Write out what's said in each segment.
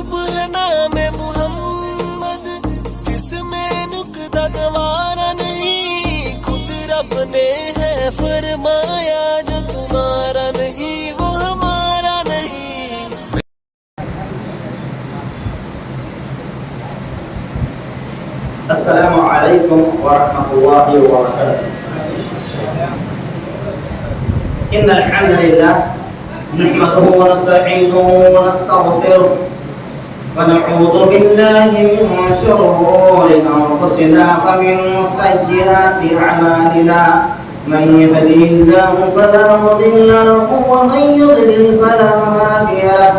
महबूब है नाम मोहम्मद, जिसमें नुक्ता गवारा नहीं। खुद रब ने है फरमाया, जो तुम्हारा नहीं वो हमारा नहीं। अस्सलामु अलैकुम वरहमतुल्लाहि वबरकातुहू। इन्नल हम्दुलिल्लाह नहमदुहु व नस्तईनुहुहु व नस्तगफिरुह व नऊज़ु बिल्लाहि मिन शुरूरि अनफुसिना व मिन सय्यिआति अमालिना। मन यहदिहिल्लाहु फला मुदिल्ल लहु व मन युद्लिल फला हादिय लहु।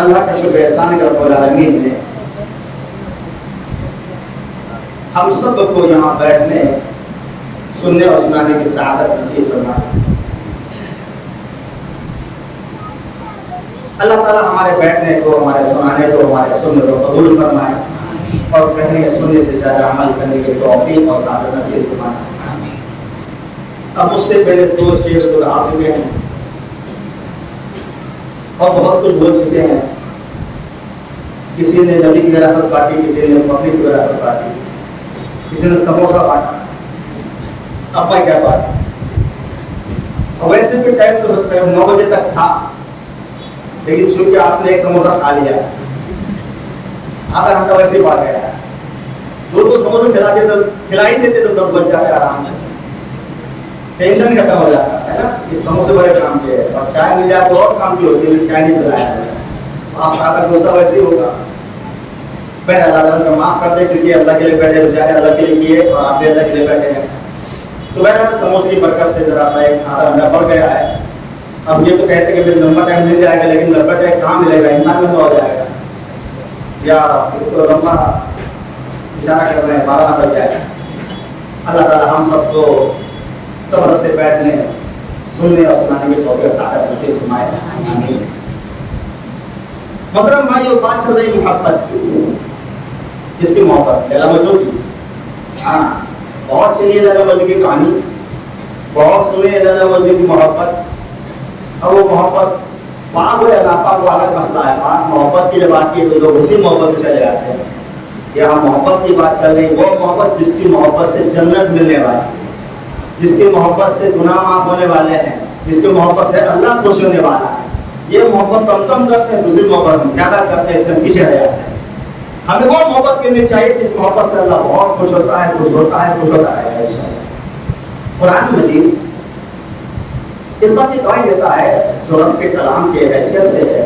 अल्लाह का शुक्र एहसान कर रब्बुल आलमीन ने हम सब को यहाँ बैठने सुनने और सुनाने की सआदत नसीब फरमाए। अल्लाह ताला हमारे बैठने को, हमारे सुनाने को, हमारे सुनने को कबूल फरमाए और कहने सुनने से ज्यादा अमल करने की तौफीक और सआदत नसीब फरमाए। अब उससे पहले दो शेर तो आ चुके हैं और बहुत कुछ बोल चुके हैं। किसी ने नबी की विरासत बांटी, किसी ने बकरी की विरासत बांटी, किसी ने समोसा बांटा, अब मैं क्या बांटा। और वैसे भी टाइम तो 9 बजे तक था, लेकिन चूंकि आपने एक समोसा खा लिया, आधा घंटा वैसे ही भाग गया। दो समोसे खिला ही देते तो 10 बज जाते आराम से, टेंशन खत्म हो जाता है ना। इस समोसे बड़े काम के है और चाय मिल जाए तो और काम की होती है, चाय नहीं पिलाया आपका गुस्सा वैसे ही होगा। फिर अल्लाह ताला का माफ कर दे, क्योंकि अल्लाह के लिए बैठे, बेचारे अल्लाह के लिए किए और आप भी अल्लाह के लिए बैठे हैं। तो बहरहाल समोसे की बरकत से जरा सा एक आधा घंटा बढ़ गया है। अब ये तो कहते कि फिर लंबा टाइम मिल जाएगा, लेकिन लंबा टाइम कहाँ मिलेगा, इंसान लंबा हो जाएगा यार। तो लंबा इशारा कर रहे हैं, 12 बज जाएगा। अल्लाह ताला हम सबको सब्र से बैठने, सुनने और सुनाने की तौफीक सआदत नसीब फरमाए, आमीन। मोहतरम भाइयों, बात चल रही मोहब्बत की। किसकी मोहब्बत? लैला मजनू की। हाँ, बहुत चली लैला मजनू की कहानी, बहुत सुने लैला मजनू की मोहब्बत। अब वो मोहब्बत पाक हो या नापाक वो अलग मसला है। पाक मोहब्बत की जब आती है तो लोग उसी मोहब्बत में चले जाते हैं। यहाँ मोहब्बत की बात चल रही, वो मोहब्बत जिसकी मोहब्बत से जन्नत मिलने वाली है, जिसकी मोहब्बत से गुनाह माफ होने वाले हैं, जिसकी मोहब्बत से अल्लाह खुश होने वाला है। ये मोहब्बत कम करते हैं, दूसरी मोहब्बत हम ज्यादा करते हैं, तो पीछे रह जाते हैं। हमें वो मोहब्बत करनी चाहिए जिस मोहब्बत से अल्लाह बहुत खुश होता है, खुश होता है, खुश होता रहेगा इंशाअल्लाह। कुरान मजीद इस बात की गवाही देता है, जो रब के कलाम के हैसियत से है।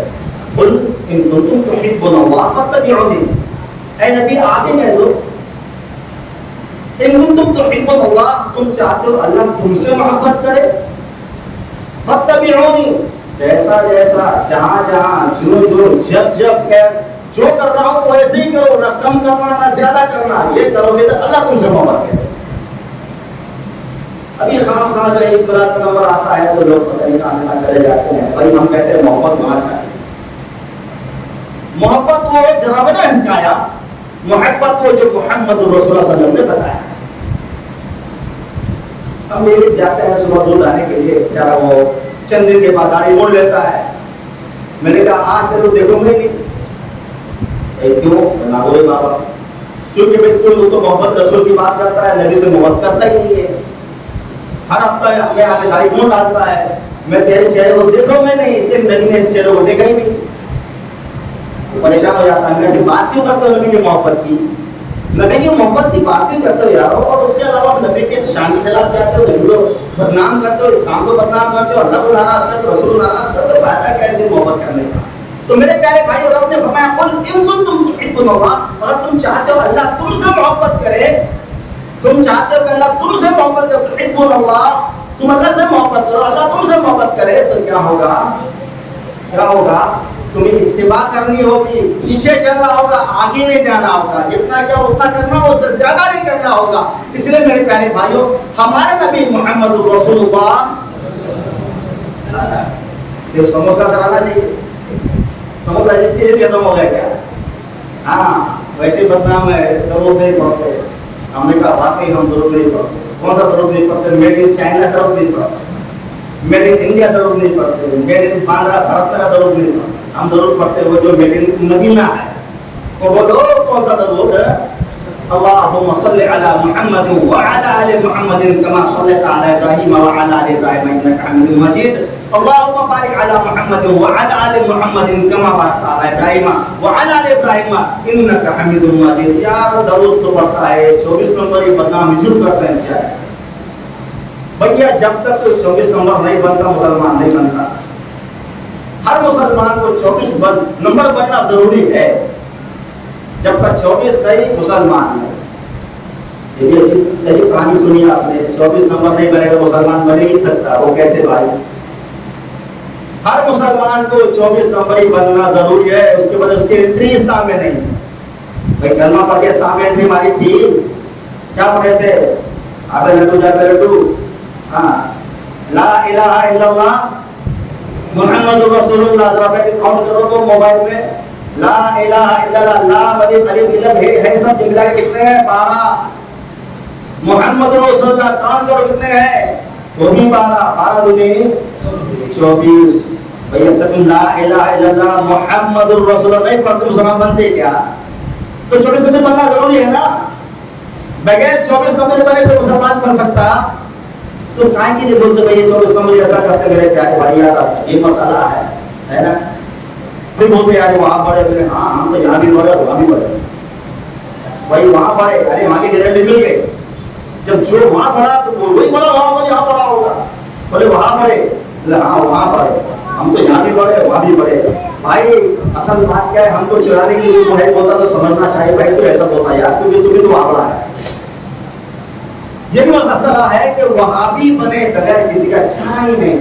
कुल इन कुंतुम तुहिब्बुनल्लाह फत्तबिऊनी, ऐ नबी आगे कह दो, इन कुंतुम तुहिब्बुनल्लाह, तुम चाहते हो अल्लाह तुमसे मोहब्बत करे, फत्तबिऊनी, जैसा जैसा, जहां जहां, जो जब जो कर रहा हूं वैसे ही करो, ना कम करना ना ज्यादा करना। ये करोगे तो अल्लाह तुमसे मोहब्बत करे। अभी खाम खा जो एक बरात का नंबर आता है तो लोग पता नहीं कहां से कहां चले जाते हैं। भाई हम कहते हैं मोहब्बत वहां चाहिए। मोहब्बत वो जब रब ने हिसकाया, मोहब्बत वो जो मोहम्मद रसूलुल्लाह सल्लल्लाहु अलैहि वसल्लम ने बताया। हम डेली जाते हैं सुबह दूध आने के लिए, बेचारा वो चंद दिन के बाद दाढ़ी मोड़ लेता है। मैंने कहा आज तेरे को देखो मैं नहीं, क्यों ना बोले बाबा, क्योंकि भाई तू तो मोहब्बत रसूल की बात करता है, नबी से मोहब्बत करता ही नहीं है। हर हफ्ता में आगे दाढ़ी मोड़ डालता है, मैं तेरे चेहरे को देखो मैं नहीं, इसलिए नबी ने इस चेहरे को देखा ही नहीं। तो परेशान हो जाता है, मैं बात क्यों करते हो नबी की मोहब्बत की, नबी की मोहब्बत की बात भी करते हो यार, और उसके अलावा नबी के शान के खिलाफ जाते हो, नबी को बदनाम करते हो, इस्लाम को बदनाम करते हो, अल्लाह को नाराज करते हो, रसूल को नाराज करते हो, फायदा क्या ऐसी मोहब्बत करने का। तो मेरे प्यारे भाई, और रब ने फरमाया कुल इन कुंतुम तुहिब्बुनल्लाह, अगर तुम चाहते हो अल्लाह तुमसे मोहब्बत करे, तुम चाहते हो कि अल्लाह तुमसे मोहब्बत करे, तुहिब्बुनल्लाह, तुम अल्लाह से मोहब्बत करो, अल्लाह तुमसे मोहब्बत करे, तो क्या होगा, क्या होगा, तुम्हें इत्तिबा करनी होगी, पीछे चलना होगा, आगे नहीं जाना होगा, जितना क्या उतना करना, उससे ज्यादा नहीं करना होगा। इसलिए मेरे प्यारे भाइयों, हमारे नबी मोहम्मद रसूलुल्लाह, देखो समोसा नजर आना चाहिए, समोसा जितनी हजम हो गया क्या, हाँ वैसे बदनाम है, दरूद नहीं पढ़ते। हमने कहा वाकई हम दरूद नहीं पढ़ते। कौन सा दरूद नहीं पढ़ते? मेड इन चाइना दरूद नहीं पढ़ते, मेड इन इंडिया दरूद नहीं पढ़ते, मेड इन बांद्रा भारत का दरूद नहीं पढ़ते। हम दरूद पढ़ते हुए जो मेड इन मदीना है, वो बोलो कौन सा दरूद है? अल्लाहुम्मा सल्लि अला मुहम्मद व अला आलि मुहम्मद कमा सल्लैता अला इब्राहीम व अला आलि इब्राहीम इन्नका हमीदुम मजीद। अल्लाहुम्मा बारिक अला मुहम्मद व अला आलि मुहम्मद कमा बारकता अला इब्राहीम व अला आलि इब्राहीम इन्नका हमीदुम मजीद। यार दरूद तो पढ़ता है, 24 नंबर ही बदनाम इसी करते हैं क्या है भैया? जब तक कोई 24 नंबर नहीं बनता, मुसलमान नहीं बनता। हर मुसलमान को 24 नंबर बनना जरूरी है, जब तक 24 नहीं मुसलमान है। ये ऐसी कहानी सुनी आपने, 24 नंबर नहीं बनेगा मुसलमान बने ही सकता, वो कैसे भाई? हर मुसलमान को 24 नंबर ही बनना जरूरी है, उसके बाद उसकी एंट्री इस्लाम में नहीं। भाई कलमा पढ़ के इस्लाम में एंट्री मारी थी, क्या पढ़े थे? आबे लड्डू जाबे लड्डू, हाँ ला इलाहा इल्लल्लाह मुहम्मदुर रसूलुल्लाह, जरा बैठ काउंट करो तो मोबाइल में, ला इलाहा इल्लल्लाह, ला अलिफ अलिफ इल्लल्लाह है सब मिला के कितने हैं? 12। मुहम्मदुर रसूलुल्लाह काउंट करो कितने हैं? वो भी 12, 12 दूनी 24। भाई अब तक तुम ला इलाहा इल्लल्लाह मुहम्मदुर रसूलुल्लाह नहीं पढ़ते, मुसलमान बनते क्या? तो 24 नंबर बनना जरूरी है ना, बगैर 24 नंबर बने तो मुसलमान बन सकता? तो काय के लिए बोलते भाई ये 24 नंबर ऐसा करते मेरे प्यारे भाई? यार ये मसाला है ना। फिर बोलते यार वहां पढ़े, बोले हाँ हम तो यहाँ भी पढ़े वहां भी पढ़े, भाई वहां पढ़े, अरे वहां की गारंटी मिल गई। जब जो वहां पढ़ा तो वही पढ़ा वहां को जहाँ पढ़ा होगा, बोले वहां पढ़े, बोले हाँ वहां पढ़े, हम तो यहाँ भी पढ़े वहां भी पढ़े। भाई असल बात क्या है, हमको चिढ़ाने के लिए भाई बोलता तो समझना चाहिए भाई, तो ऐसा बोलता यार क्योंकि तुम्हें तो वहां पढ़ा है। ये भी मसला है कि वहाबी बने बगैर किसी का चारा ही नहीं,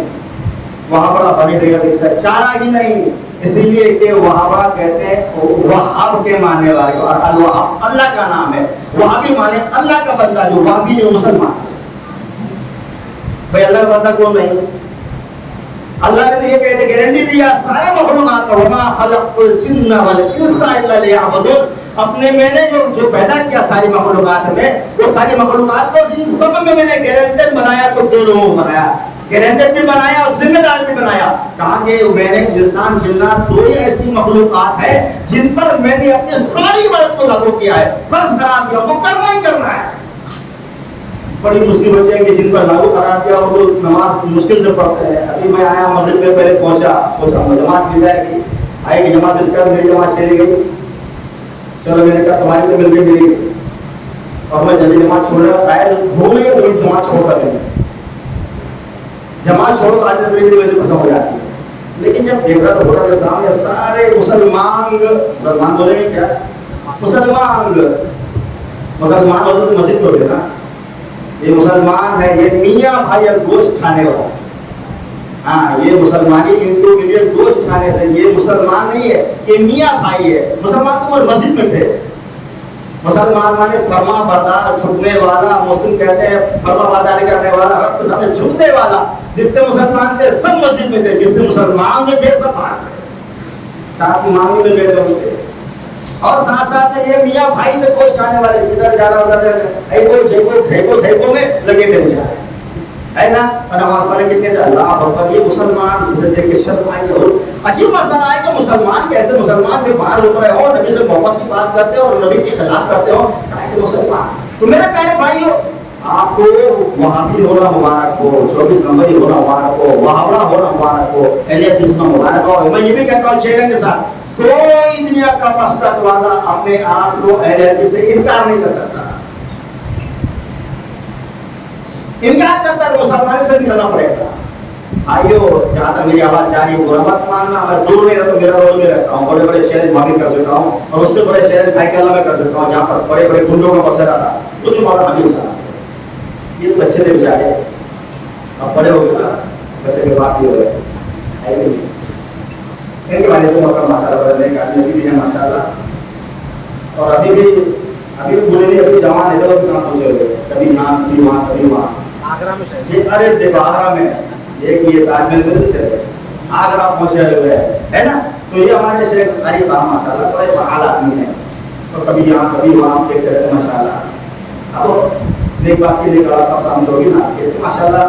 वहां बड़ा बने बगैर किसी का चारा ही नहीं। इसीलिए कि वहाबा कहते हैं वहाब के मानने वाले को, और अल-वहाब अल्लाह का नाम है। वहाबी माने अल्लाह का बंदा, जो वहाबी जो मुसलमान। भाई अल्लाह का बंदा कौन नहीं? अल्लाह ने तो ये कहते गारंटी दिया सारे मखलूकात को, वमा खलक़तुल जिन्ना वल इंसा इल्ला लियअबुदून, अपने मैंने जो पैदा किया सारी मखलूकात में, वो सारी मखलूकात को इन सब में मैंने गारंटर बनाया, तो दो लोगों को बनाया, गारंटर भी बनाया और जिम्मेदार भी बनाया। कहा कि मैंने इंसान जिन्नात दो ही ऐसी मखलूकात है जिन पर मैंने अपनी सारी इबादत को लागू किया है, फर्ज करार दिया, वो करना ही करना है। बड़ी मुसीबत है कि जिन पर लागू करार दिया वो तो नमाज मुश्किल से पढ़ते हैं। अभी मैं आया मगरिब में पहले पहुंचा, सोचा जमात मिल जाएगी, आएगी जमात, इसका मेरी जमात चली गई। चलो मैंने कहा तुम्हारी तो मिल गई, और मैं जल्दी जमात छोड़ रहा आया, हो गई तो जमात छोड़ कर लेंगे, जमात छोड़ो तो आज तक वैसे खत्म हो जाती है। लेकिन जब देख रहा तो होटल के सामने सारे मुसलमान बोलेंगे क्या? मुसलमान होते तो मस्जिद में होते ना, ये मुसलमान है, ये मियाँ भाई गोश्त खाने वाला, हाँ ये मुसलमानी इनको मिली है गोश्त खाने से, ये मुसलमान नहीं है, ये मियाँ भाई है। मुसलमान तो वो मस्जिद में थे, मुसलमान माने फरमा बरदार, झुकने वाला। मुस्लिम कहते हैं फरमा बरदारी करने वाला, रब के सामने झुकने वाला। जितने मुसलमान थे सब मस्जिद में थे, जितने मुसलमान में थे सब बाहर थे, साथ में मांग में गए थे। और साथ साथ में ये मियाँ भाई तो कुछ खाने वाले इधर जा रहा उधर जा रहा, ऐको जेको खैको थैको में लगे थे बेचारे, है ना। और नमाज पढ़े कितने थे, अल्लाह अकबर। ये मुसलमान इसे देख के शर्म आई। और अजीब मसला है कि मुसलमान कैसे, मुसलमान से बाहर उठ रहे हो, नबी से मोहब्बत की बात करते हो और नबी के खिलाफ करते हो, कहा कि मुसलमान। तो मेरे प्यारे भाइयों, आपको वहाबी होना मुबारक हो, 24 नंबरी होना मुबारक हो, वहावड़ा होना मुबारक हो, अहले हदीस में मुबारक हो। मैं ये भी कहता हूँ चैलेंज के साथ, कोई दुनिया का मस्तक वाला अपने आप को अहले हदीस से इनकार नहीं कर सकता। इनकार करता है तो मुसलमान से निकलना पड़ेगा। आइयो, जहाँ तक मेरी आवाज जा रही है बुरा मत मानना, मैं दूर नहीं रहता, मेरा रोल में रहता हूँ। बड़े बड़े चैलेंज मैं भी कर चुका हूँ और उससे बड़े चैलेंज भाई कहला में कर चुका हूँ, जहाँ पर बड़े बड़े गुंडों का बसेरा था, वो जो मौलाना हबीब साहब, ये बच्चे ने बेचारे अब बड़े हो गए ना, बच्चे के बाप भी हो गए, है कि नहीं। इनके वाले तो मकर माशाल्लाह बदलने का आदमी भी है माशाल्लाह। और अभी भी बुरे नहीं, अभी जवान है, तो कहाँ पहुँचे हुए, कभी यहाँ कभी वहाँ कभी वहाँ। आगरा में जी, अरे देखो आगरा में एक ये ताजमहल में थे, आगरा पहुँचे हुए है ना। तो ये हमारे शेख कारी साहब माशाल्लाह बड़े बहाल आदमी है, तो कभी यहाँ कभी वहाँ देखते रहते माशाल्लाह। अब एक बात की निकला तब सामने होगी ना कि माशाल्लाह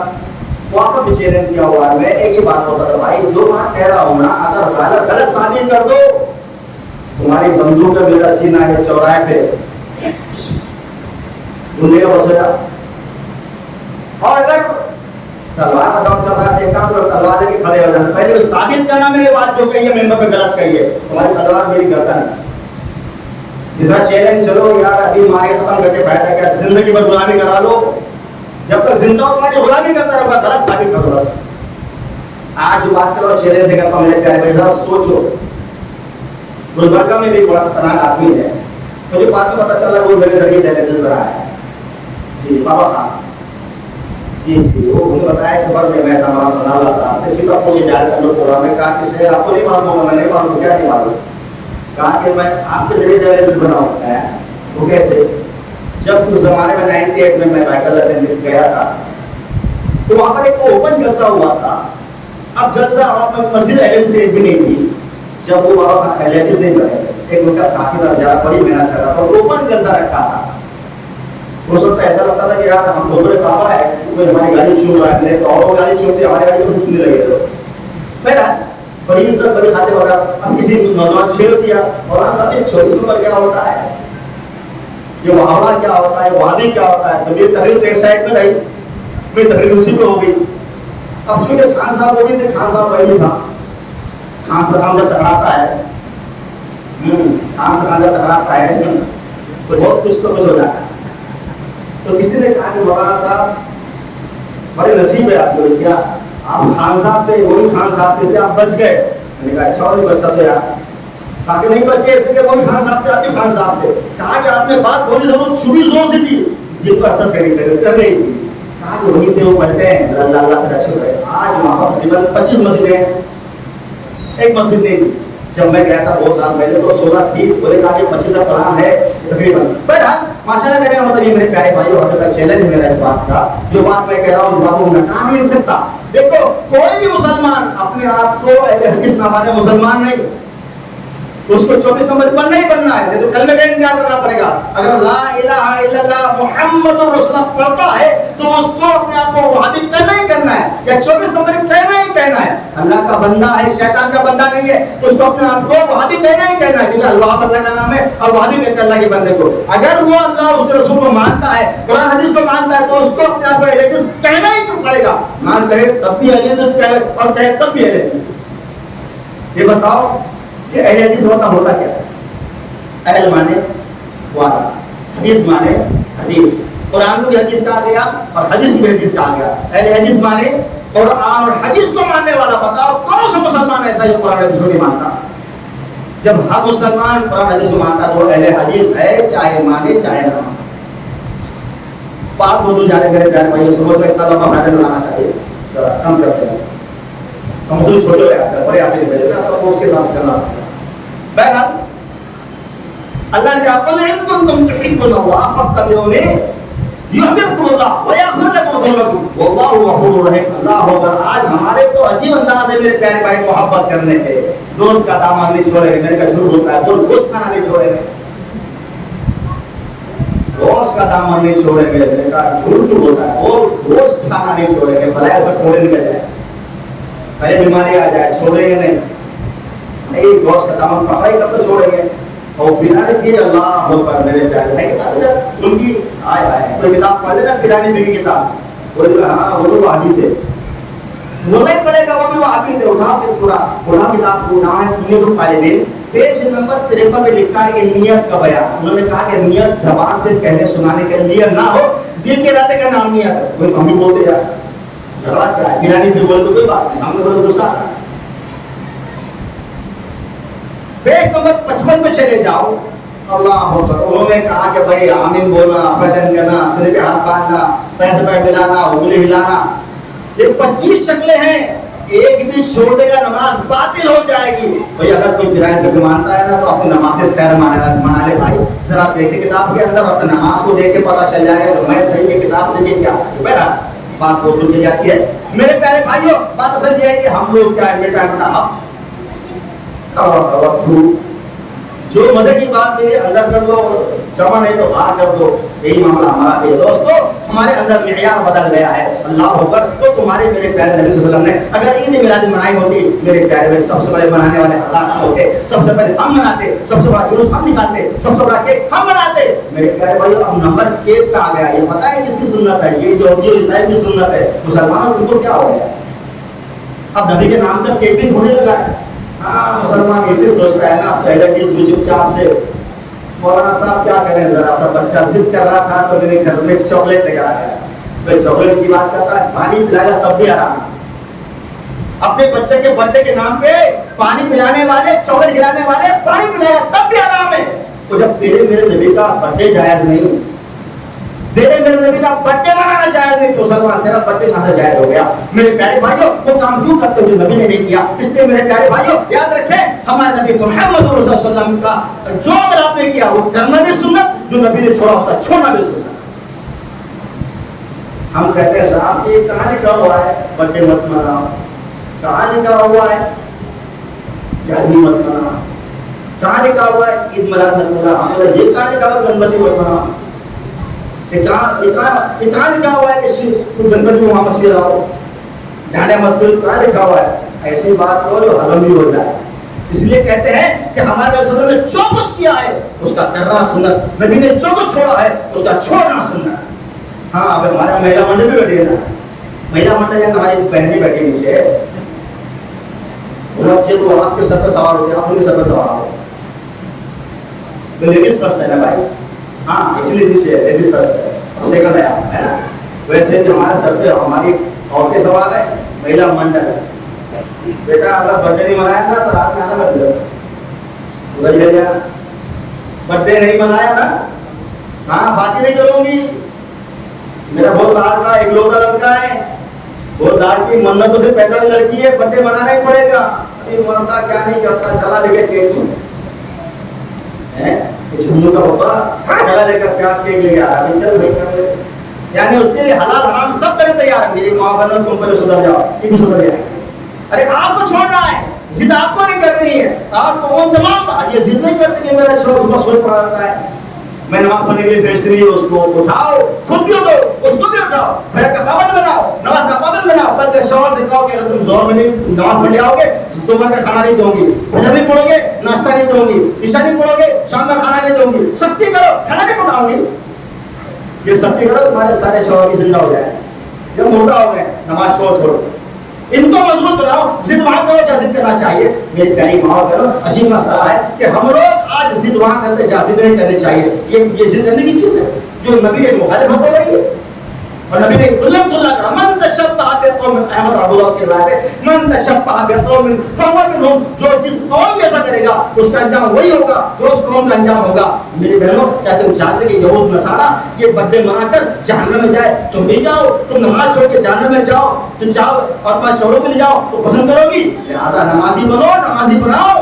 वाकई भी चैलेंज किया हुआ है। मैं एक ही बात होता था भाई, जो बात कह रहा हूँ ना, अगर गलत साबित कर दो, तुम्हारी बंदूक का मेरा सीना है चौराहे पे गुंडे का बसेरा। और अगर तलवार का दौर चल रहा है, काम करो तलवार लेके खड़े हो जाना, पहले साबित करना मेरी बात जो कही है मेंबर पे गलत कही है, तुम्हारी तलवार मेरी गर्दन। दूसरा चैलेंज, चलो यार अभी मारे खत्म करके फायदा क्या, जिंदगी भर गुलामी करा लो, जब तक जिंदा हो तुम्हारी गुलामी करता रहूंगा, गलत साबित करो बस। आज बात करो चेहरे से करता हूँ मेरे प्यारे भाई, जरा सोचो, गुलबर्गा में भी बड़ा खतरनाक आदमी है, मुझे बाद में पता चला वो मेरे जरिए से दिल बना है जी, बाबा खान जी जी। वो मुझे बताया इस बार में मैं था वहाँ सनाला साहब, इसी तो आपको ये जाहिर कर लो प्रोग्राम में, कहा कि आपको नहीं मालूम होगा, मैं नहीं मालूम, क्या नहीं मालूम, कहा कि मैं आपके जरिए से दिल बनाऊँ। वो कैसे, जब उस जमाने में 98 में मैं बाइकल असेंबली गया था, तो वहाँ पर एक ओपन जलसा हुआ था। अब जलसा मस्जिद अहले से एक भी नहीं थी, जब वो बाबा अहले हदीस नहीं बने थे, एक उनका साथी था जरा बड़ी मेहनत कर रहा था, ओपन जलसा रखा था। उस वक्त ऐसा लगता था कि यार हम दोबरे बाबा है, कोई हमारी गाड़ी छू रहा है, तो और गाड़ी छूते हमारी गाड़ी को छूने लगे। तो मेरा बड़ी इज्जत बड़ी खाते वगैरह, अब किसी नौजवान छेड़ दिया, और साहब 24 नंबर क्या होता है, ये मुहावरा क्या होता है, वहाबी क्या होता है। तो मेरी तकरीर तो एक साइड में रही, मेरी तकरीर उसी पे हो गई। अब चूंकि खान साहब वो भी थे, खान साहब वही था, खान साहब जब टकराता है, खान साहब जब टकराता है तो बहुत कुछ तो कुछ हो जाता है। तो किसी ने कहा कि मौलाना साहब बड़े नसीब है आपको, क्या आप खान साहब थे, वो भी खान साहब थे, इसलिए आप बच गए। मैंने कहा अच्छा, और नहीं बचता तो यार, कहा कि नहीं बच गए इसलिए वो भी खान साहब थे, आप भी खान साहब थे। कहा कि आपने बात बोली जरूर छुरी जोर से थी, दिल पर असर कर गई थी। कहा कि वहीं से वो पलटे हैं, अल्लाह अल्लाह तेरा शुक्र है। आज वहाँ पर तकरीबन 25 मस्जिदें, एक मस्जिद नहीं थी। जब मैं गया था बहुत साल पहले तो 16 थी, बोले कहा कि 25 का प्लान है तकरीबन। बहरहाल माशाल्लाह करेगा, मतलब ये मेरे प्यारे भाइयों और चैलेंज है मेरा इस बात का, जो बात मैं कह रहा हूँ उस बात को नकार नहीं सकता। देखो कोई भी मुसलमान अपने आप को अहले हदीस ना माने, मुसलमान नहीं, उसको 24 नंबर बनना ही बनना है, नहीं तो कलमे का इनकार करना पड़ेगा। अगर ला इलाहा इल्लल्लाह मुहम्मदुर रसूलुल्लाह पढ़ता है तो उसको अपने आप को वहाबी करना ही करना है, या 24 नंबर कहना ही कहना है। अल्लाह का बंदा है, शैतान का बंदा नहीं है, तो उसको अपने आप को वहाबी कहना ही कहना है, क्योंकि अल्लाह अल्लाह का नाम है और वहाबी कहते हैं अल्लाह के बंदे को। अगर वो अल्लाह उसके रसूल को मानता है, कुरान हदीस को मानता है, तो उसको अपने आप को अहले हदीस कहना ही पड़ेगा। ना कहे तब भी अहले हदीस कहे और कहे तब भी अहले हदीस। ये बताओ कि अहले हदीस मतलब होता क्या है? अहल माने वाला, हदीस माने हदीस। कुरान को भी हदीस कहा गया और हदीस को भी हदीस कहा गया। अहले हदीस माने कुरान और हदीस को मानने वाला। बताओ कौन सा मुसलमान ऐसा जो कुरान हदीस को नहीं मानता? जब हर मुसलमान कुरान हदीस को मानता तो अहले हदीस है, चाहे माने चाहे ना माने। बात बदल जाने मेरे प्यारे भाई, समोसा इतना लंबा फायदा बनाना चाहिए, जरा कम करते हैं। समोसे छोटे हो गए, बड़े आते हैं ना, तो उसके हिसाब से करना। बहरहाल अल्लाह ने कहा इन कुंतुम तुहिब्बुल्लाह फत्तबिऊनी युहब्बुकुमुल्लाह व यगफिर लकुम ज़ुनूबकुम वल्लाहु गफूरुर रहीम। अल्लाह अकबर। आज हमारे तो अजीब अंदाज है मेरे प्यारे भाई मोहब्बत करने के। दोस्त का दामन नहीं छोड़ेंगे। मेरे का झूठ बोलता है, बोल गोश्त खाना नहीं छोड़ेंगे, गोश्त का दामन नहीं छोड़ेंगे। मेरे का झूठ क्यों बोलता है, बोल गोश्त खाना नहीं छोड़ेंगे। भला पर थोड़े निकल जाए, पहले बीमारी आ जाए, छोड़ेंगे नहीं गोश्त का दामन पकड़ाई कब तो छोड़ेंगे। और बिरयानी भी अल्लाह पर मेरे प्यारे भाई किताब इधर उनकी आए आए कोई किताब पढ़ लेना, बिरयानी भी की किताब, बोले हाँ वो तो वहाबी थे, वो नहीं पढ़ेगा, वो भी वहाबी थे। उठाओ किताब को, नाम है पुण्य तो तालिबीन, पेज नंबर 53 में लिखा है कि नियत का बयान। उन्होंने कहा कि नियत जबान से कहने सुनाने के लिए ना हो, दिल के इरादे का नाम नियत है। वही हम भी बोलते यार, झगड़ा क्या है, बिरयानी भी बोले तो कोई बात नहीं, हमें बोले गुस्सा आता है। पेज नंबर 55 पे चले जाओ, अल्लाह अकबर। उन्होंने कहा कि भाई आमीन बोलना, आवेदन करना, सिर पे हाथ बांधना, पैसे पे मिलाना, उंगली हिलाना, ये 25 शक्लें हैं, एक भी छोड़ देगा नमाज बातिल हो जाएगी। भाई अगर कोई बिरयानी करके मानता है ना तो अपनी नमाज से खैर मना ले भाई। जरा देखे किताब के अंदर, अपने नमाज को देख के पता चल जाएगा तो मैं सही है किताब से क्या सही है, बात वो चल जाती है। मेरे प्यारे भाइयों, बात असल ये है कि हम लोग क्या है बेटा जो मजे की बात मेरे अंदर कर लो, जमा नहीं तो बाहर कर दो, यही मामला हमारा भी है। दोस्तों हमारे अंदर मियार बदल गया है, अल्लाह अकबर। तो तुम्हारे मेरे प्यारे नबी सल्लल्लाहु अलैहि वसल्लम ने अगर ईद मिलाद मनाई होती, मेरे प्यारे भाई सबसे बड़े बनाने वाले अल्लाह होते, सबसे पहले हम मनाते, सबसे बड़ा जुलूस हम निकालते, सबसे बड़ा केक हम बनाते। मेरे प्यारे भाइयों अब नंबर केक का आ गया, ये पता है किसकी सुन्नत है, ये यहूदी और ईसाई की सुन्नत है। मुसलमानों तुमको क्या हो गया, अब नबी के नाम का केक भी होने लगा है। हाँ मुसलमान इसलिए सोचता है ना, पहले दिन चुपचाप से मौलाना साहब क्या करें, जरा सा बच्चा जिद कर रहा था तो मेरे घर में चॉकलेट लेकर आ गया, तो चॉकलेट की बात करता है, पानी पिलाएगा तब भी आराम। अपने बच्चे के बर्थडे के नाम पे पानी पिलाने वाले, चॉकलेट खिलाने वाले, पानी पिलाएगा तब भी आराम है। तो जब तेरे मेरे नबी का बर्थडे जायज नहीं, तेरे मेरे नबी का बर्थडे मनाना जायज नहीं, तो सलमान तेरा बर्थडे कहां से जायज हो गया। मेरे प्यारे भाइयों वो काम क्यों करते हो जो नबी ने नहीं किया। इसलिए मेरे प्यारे भाइयों याद रखें, हमारे नबी मोहम्मद रसूलुल्लाह सल्लल्लाहु अलैहि वसल्लम का जो अमल आपने किया वो करना भी सुन्नत, जो नबी ने छोड़ा उसका छोड़ना भी सुन्नत। हम कहते हैं साहब ये कहां लिखा हुआ है बर्थडे मत मनाओ, कहां लिखा हुआ है शादी मत मनाओ, कहां लिखा हुआ है ईद मिलाद मत मनाओ, हमारा ये कहां लिखा हुआ गणपति मत मनाओ, लिखा हुआ है कि गणपति को वापस ले लाओ, डांडा मत करो, कहाँ लिखा हुआ है। ऐसी बात हो जो हजम भी हो जाए। इसलिए कहते हैं कि हमारे नबी सल्लल्लाहु अलैहि वसल्लम ने जो कुछ किया है उसका करना सुन्नत, नबी ने जो कुछ छोड़ा है उसका छोड़ना सुन्नत। हाँ अब हमारा महिला मंडल भी बैठी है ना, महिला मंडल या हमारी बहनें बैठी नीचे, तो आपके सर पर सवार होते, आप उनके सर पर सवार हो, लेडीज फर्स्ट है ना भाई। हाँ इसलिए नीचे लेडीज फर्स्ट सेकंड है ना। वैसे जो हमारे सर पे हमारी औरतें सवाल है, महिला मंडल। बेटा अगर बर्थडे नहीं मनाया ना तो रात में आना मत जाओ, उधर ले जाना। बर्थडे नहीं मनाया ना, हाँ बातें नहीं करूंगी, मेरा बहुत लाड़का इकलौता लड़का है, बहुत लाड़की मन्नतों से पैदा हुई लड़की है, बर्थडे मनाना ही पड़ेगा। अभी मरता क्या नहीं करता, चला लेके केक है झुन्नू का पप्पा चला लेकर क्या केक लेके आ रहा है, चल भाई कर ले। यानी उसके लिए हलाल हराम सब करे तैयार है। मेरी माँ बहनों तुम पहले सुधर जाओ, ये भी सुधर जाए। अरे आपको छोड़ना है, जिद आपको नहीं करनी है। आपको वो तमाम ये जिद नहीं करते कि मेरा शौक सुबह सोच पड़ा रहता है, मैं नमाज पढ़ने के लिए भेज रही हूँ, उसको उठाओ, खुद भी उठो, उसको भी उठाओ, फिर का पाबंद बनाओ, नमाज का पाबंद बनाओ। बल्कि शौहर से कहो कि अगर तुम जोर में नहीं नमाज पढ़ने आओगे दोपहर का खाना नहीं दूंगी, फजर नहीं पढ़ोगे नाश्ता नहीं दूंगी, ईशा नहीं पढ़ोगे शाम का खाना नहीं दूंगी, सख्ती करो खाना नहीं पकाऊंगी। ये सख्ती करो तुम्हारे सारे शौहर की जिंदा हो जाए, जब मोटा हो गए नमाज छोड़ छोड़। इनको मजबूत बनाओ, जिद वहां करो जहाँ जिद करना चाहिए। मेरी प्यारी माँ करो, अजीब मसला है कि हम लोग आज जिद वहां करते जहाँ जिद नहीं करनी चाहिए। ये जिद करने की चीज है जो नबी के मुखालिफत हो रही है। और नबी ने कुल्लम का मन तशब्बह बिकौमिन, अहमद अबू दाऊद की रिवायत है, मन तशब्बह बिकौमिन फहुव मिनहुम, जो जिस कौम जैसा करेगा उसका अंजाम वही होगा जो उस कौम का अंजाम होगा। मेरी बहनों क्या तुम चाहते कि यहूद नसारा ये बर्थडे मनाकर जहन्नम में जाए? तुम भी जाओ, तुम नमाज छोड़ के जहन्नम में जाओ, तुम जाओ और पांच शोरों में ले जाओ तो पसंद करोगी? लिहाजा नमाजी बनो, नमाजी बनाओ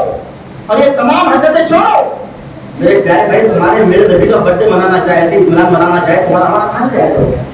और ये तमाम हरकतें छोड़ो। मेरे प्यारे भाई तुम्हारे मेरे नबी का बर्थडे मनाना चाहे थे, मनाना चाहे तुम्हारा हमारा कहां से जायज हो गया?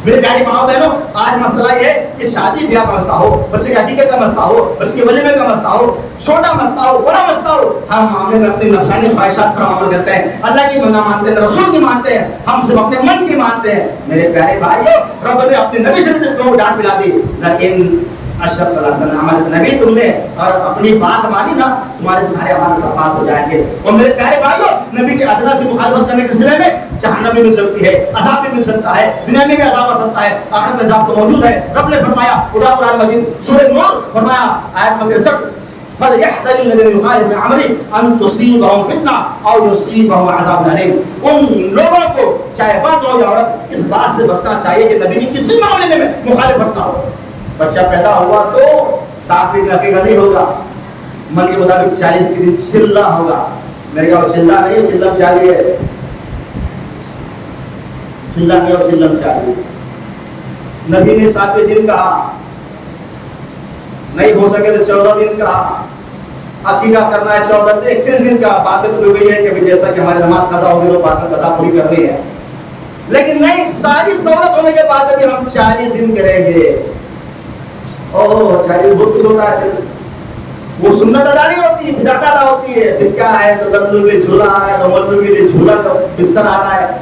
मेरे प्यारे माँ बहनों, आज मसला ये है कि शादी ब्याह का मसला हो, बच्चे के अकीके का मसला हो, बच्चे के वलीमे का मसला हो, छोटा मसला हो, बड़ा मसला हो, हम मामले में अपनी नफसानी ख्वाहिशात पर अमल करते हैं, अल्लाह की ना मानते हैं, रसूल की मानते हैं, हम सिर्फ अपने मन की मानते हैं। मेरे प्यारे भाइयों, रब ने अपने नबी से भी डांट पिला दी, लेकिन हमारे नबी तुमने और अपनी बात मानी ना, तुम्हारे सारे अमाल बर्बाद हो जाएंगे। और मेरे प्यारे भाइयों, नबी के अदला से मुखालफत करने के सिलसिले में जहन्नम भी मिल सकती है, अज़ाब भी मिल सकता है, दुनिया में भी अज़ाब आ सकता है, आखिरत में अज़ाब तो मौजूद है। रब ने फरमाया उदा कुरान मजीद सूरह नूर फरमाया आयत नंबर 63 फलयहज़रिल लज़ीना युखालिफून अन अम्रिही अन तुसीबहुम फितना औ युसीबहुम अज़ाबुन अलीम। उन लोगों को चाहे मर्द हो या औरत इस बात से बचना चाहिए कि नबी की किसी मामले में मुखालिफत ना हो। बच्चा पैदा हुआ तो 7 दिन रखेगा नहीं होगा, मन के मुताबिक 40 के दिन चिल्ला होगा। मेरे कहा चिल्ला नहीं है, चिल्लम चाहिए, चिल्ला नहीं और चिल्लम चाहिए। नबी ने 7वें दिन कहा, नहीं हो सके तो 14 दिन कहा, अकीका करना है 14 दिन 21 दिन का। बात तो मिल गई है कि जैसा कि हमारी नमाज कज़ा होगी तो बाद में कज़ा पूरी करनी है, लेकिन नहीं, सारी सहूलत होने के बाद भी हम 40 दिन करेंगे। ओह 40 बहुत कुछ होता है, वो सुन्नत अदा नहीं होती, बिदअत अदा होती है। फिर क्या है, तो लल्लू के लिए झूला आ रहा है, तो मल्लू के लिए झूला का बिस्तर आ रहा है,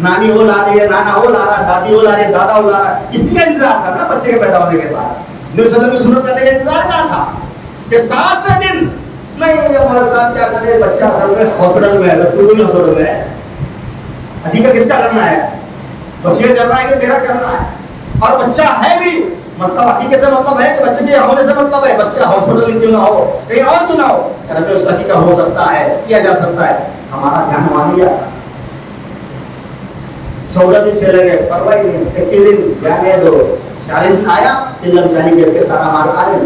नानी वो ला रही है, नाना वो ला रहा है, दादी वो ला रही है, दादा वो ला रहा है। इसी का इंतजार था ना बच्चे के पैदा होने के बाद। नबी सल्लल्लाहु अलैहि वसल्लम की सुन्नत करने का इंतजार कहाँ था कि 7वें दिन नहीं, हमारे साथ क्या करे, बच्चा असल में हॉस्पिटल में है, तो तू हॉस्पिटल में है, अजीब किसका करना है, बच्चे का करना है कि तेरा करना है। और बच्चा है भी मतलब हकीकत से मतलब है कि बच्चे के होने से मतलब है, बच्चा हॉस्पिटल क्यों ना हो, कहीं और क्यों ना हो, घर में उसका हकीकत हो सकता है, किया जा सकता है। हमारा ध्यान वहां नहीं आता। 14 दिन चले गए, परवाही नहीं, 21 दिन जाने दो, 40 दिन आया, चिल्लम चाली करके सारा माल आ गया।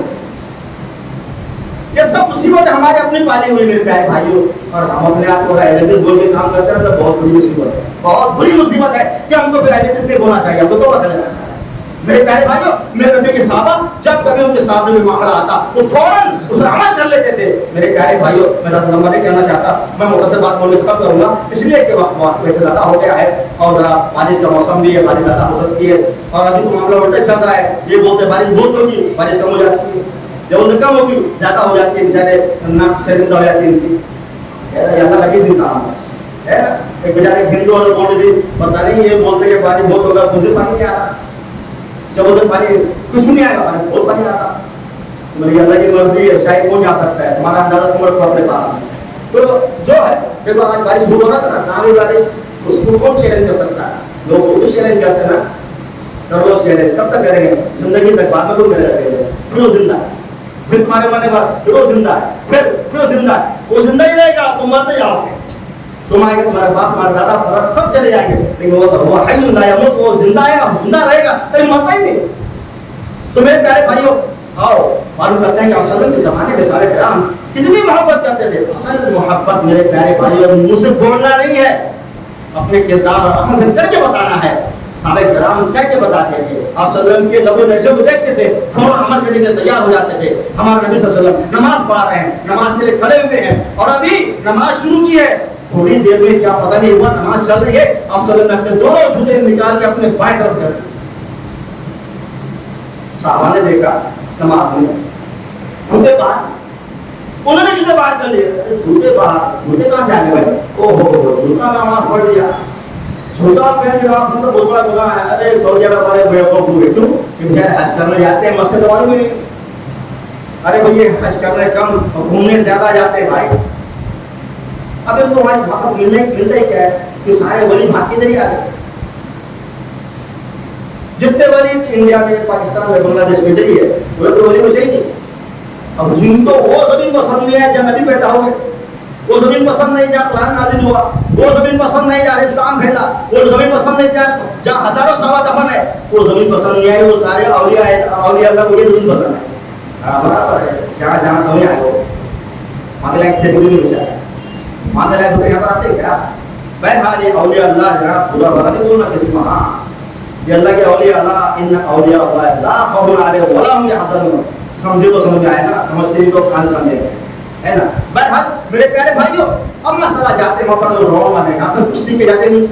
ये सब मुसीबत हमारे अपनी पाली हुई मेरे प्यारे भाइयों, और हम अपने आप को एलिटिस बोल के काम करते हैं तो बहुत बड़ी मुसीबत है, बहुत बुरी मुसीबत है कि हमको फिर एलिटिस नहीं बोलना चाहिए, हमको तो बदल लेना चाहिए। मेरे प्यारे भाइयों, मेरे नबी के सहाबा जब कभी उनके सामने भी मामला आता तो फौरन उस पर अमल कर लेते थे। मेरे प्यारे भाइयों, मैं ज़्यादा लंबा नहीं कहना चाहता, मैं मोटा से बात बोलने खत्म करूंगा, इसलिए कि वक्त वैसे ज़्यादा हो गया है और ज़रा बारिश का मौसम भी है, बारिश ज़्यादा हो सकती है। और अभी तो मामला उल्टा चल रहा है, ये बोलते बारिश बहुत होगी, बारिश कम हो जाती है, जब उन्हें कम होगी ज़्यादा हो जाती है, बेचारे नाक शर्मिंदा हो जाती है इनकी। अल्लाह का अजीब इंसान है। एक बेचारे हिंदू और बोल दी, पता नहीं ये बोलते कि पानी बहुत होगा, मुझे पानी नहीं आ रहा, जब उधर पानी कुछ भी नहीं आएगा, पानी बहुत पानी आता। मेरी अल्लाह की मर्जी है, शायद कौन जा सकता है, तुम्हारा अंदाजा तुम रखो अपने पास में। तो जो है देखो, आज बारिश बहुत हो रहा था ना, कहाँ भी बारिश, उसको कौन चैलेंज कर सकता है, लोग तो चैलेंज करते हैं ना, कर लो चैलेंज, कब तक करेंगे, जिंदगी तक, बाद में कौन करेगा चैलेंज, फिर वो जिंदा है, फिर तुम्हारे मरने के बाद फिर वो जिंदा है, फिर जिंदा है, वो जिंदा ही रहेगा, तुम मरते जाओगे, तुम आएंगे, तुम्हारे बाप तुम्हारे दादा पर सब चले जाएंगे, लेकिन वो हय्युन ला यमूत, वो जिंदा है, जिंदा रहेगा, कहीं मरता ही नहीं। तो मेरे प्यारे भाइयों, आओ मालूम करते हैं कि असल के ज़माने में साहबे किराम कितनी मोहब्बत करते थे। असल मोहब्बत मेरे प्यारे भाइयों मुझसे बोलना नहीं है, अपने किरदार और अमल से करके बताना है। साहबे किराम कह के बताते थे, असल के लबो नज़र को देखते थे, फौरन अमल करने के लिए तैयार हो जाते थे। हमारे नबी सल्लल्लाहु अलैहि वसल्लम नमाज पढ़ा रहे हैं, नमाज के लिए खड़े हुए हैं, और अभी नमाज शुरू की है, थोड़ी देर में क्या पता नहीं हुआ, नमाज चल रही है, असल में अपने दोनों जूते निकाल के अपने बाएं तरफ कर दिए। साहबा ने देखा नमाज में जूते बाहर, उन्होंने जूते बाहर कर लिए। जूते बाहर, जूते कहाँ से आ गए भाई, ओहो जूता में वहां पड़ लिया, जूता पहन के आपने तो बहुत बड़ा गुनाह है। अरे सऊदी अरब वाले बेवकूफ हुए, क्यों, क्योंकि हज करने जाते हैं, मस्जिद वाले भी नहीं, अरे भैया हज करने कम, घूमने ज्यादा जाते हैं भाई। अब इनको हमारी भागवत मिलता ही क्या है कि सारे वली भाग के जरिए आ गए, जितने वली इंडिया में, पाकिस्तान में, बांग्लादेश में जरिए वो तो वली बचे ही नहीं। अब जिनको वो जमीन पसंद नहीं है जहाँ नबी पैदा हुए, वो जमीन पसंद नहीं जहाँ कुरान नाजिल हुआ, वो जमीन पसंद नहीं जहाँ इस्लाम फैला, वो जमीन पसंद नहीं जहाँ हजारों सहाबा दफन है, वो जमीन पसंद नहीं आई, वो सारे औलिया अल्लाह को ये जमीन पसंद है। हाँ बराबर है, जहाँ जहाँ तुम्हें आए हो मांगे लायक थे, नहीं बचा मांगे लायक होते यहाँ पर आते क्या, बहरहाल ये औलिया अल्लाह जरा पूरा बता नहीं बोलना किसी को, हाँ ये अल्लाह के औलिया अल्लाह, इन औलिया अल्लाह ला खौफुन अलैहिम वला हुम यहज़नून। समझे तो समझ में आएगा, समझते नहीं तो कहाँ से समझेंगे, है ना। बहरहाल मेरे प्यारे भाइयों, अब मसला जाते हैं पर रोना नहीं, यहाँ पे कुछ सीख के जाते नहीं,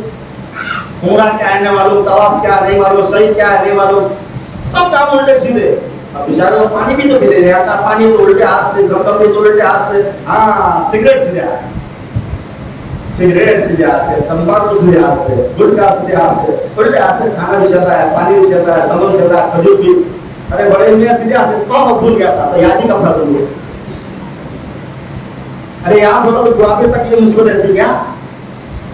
उमरा क्या है नहीं मालूम, तवाफ क्या नहीं मालूम, सही क्या है नहीं मालूम, सब काम उल्टे सीधे। अब बेचारे को पानी भी तो पीने नहीं आता, पानी तो उल्टे हाथ से, जमजम भी तो उल्टे हाथ से, हाँ सिगरेट सीधे हाथ से, सिगरेट सीधे हाथ से, तंबाकू सीधे हाथ से, गुटखा सीधे हाथ से, उल्टे हाथ से खाना भी चल रहा है, पानी भी चल रहा है, समम चल रहा है, खजूर भी। अरे बड़े मियां सीधे हाथ से तो भूल गया था, तो याद ही कब था तुमको? अरे याद होता तो बुढ़ापे तक ये मुसीबत रहती क्या?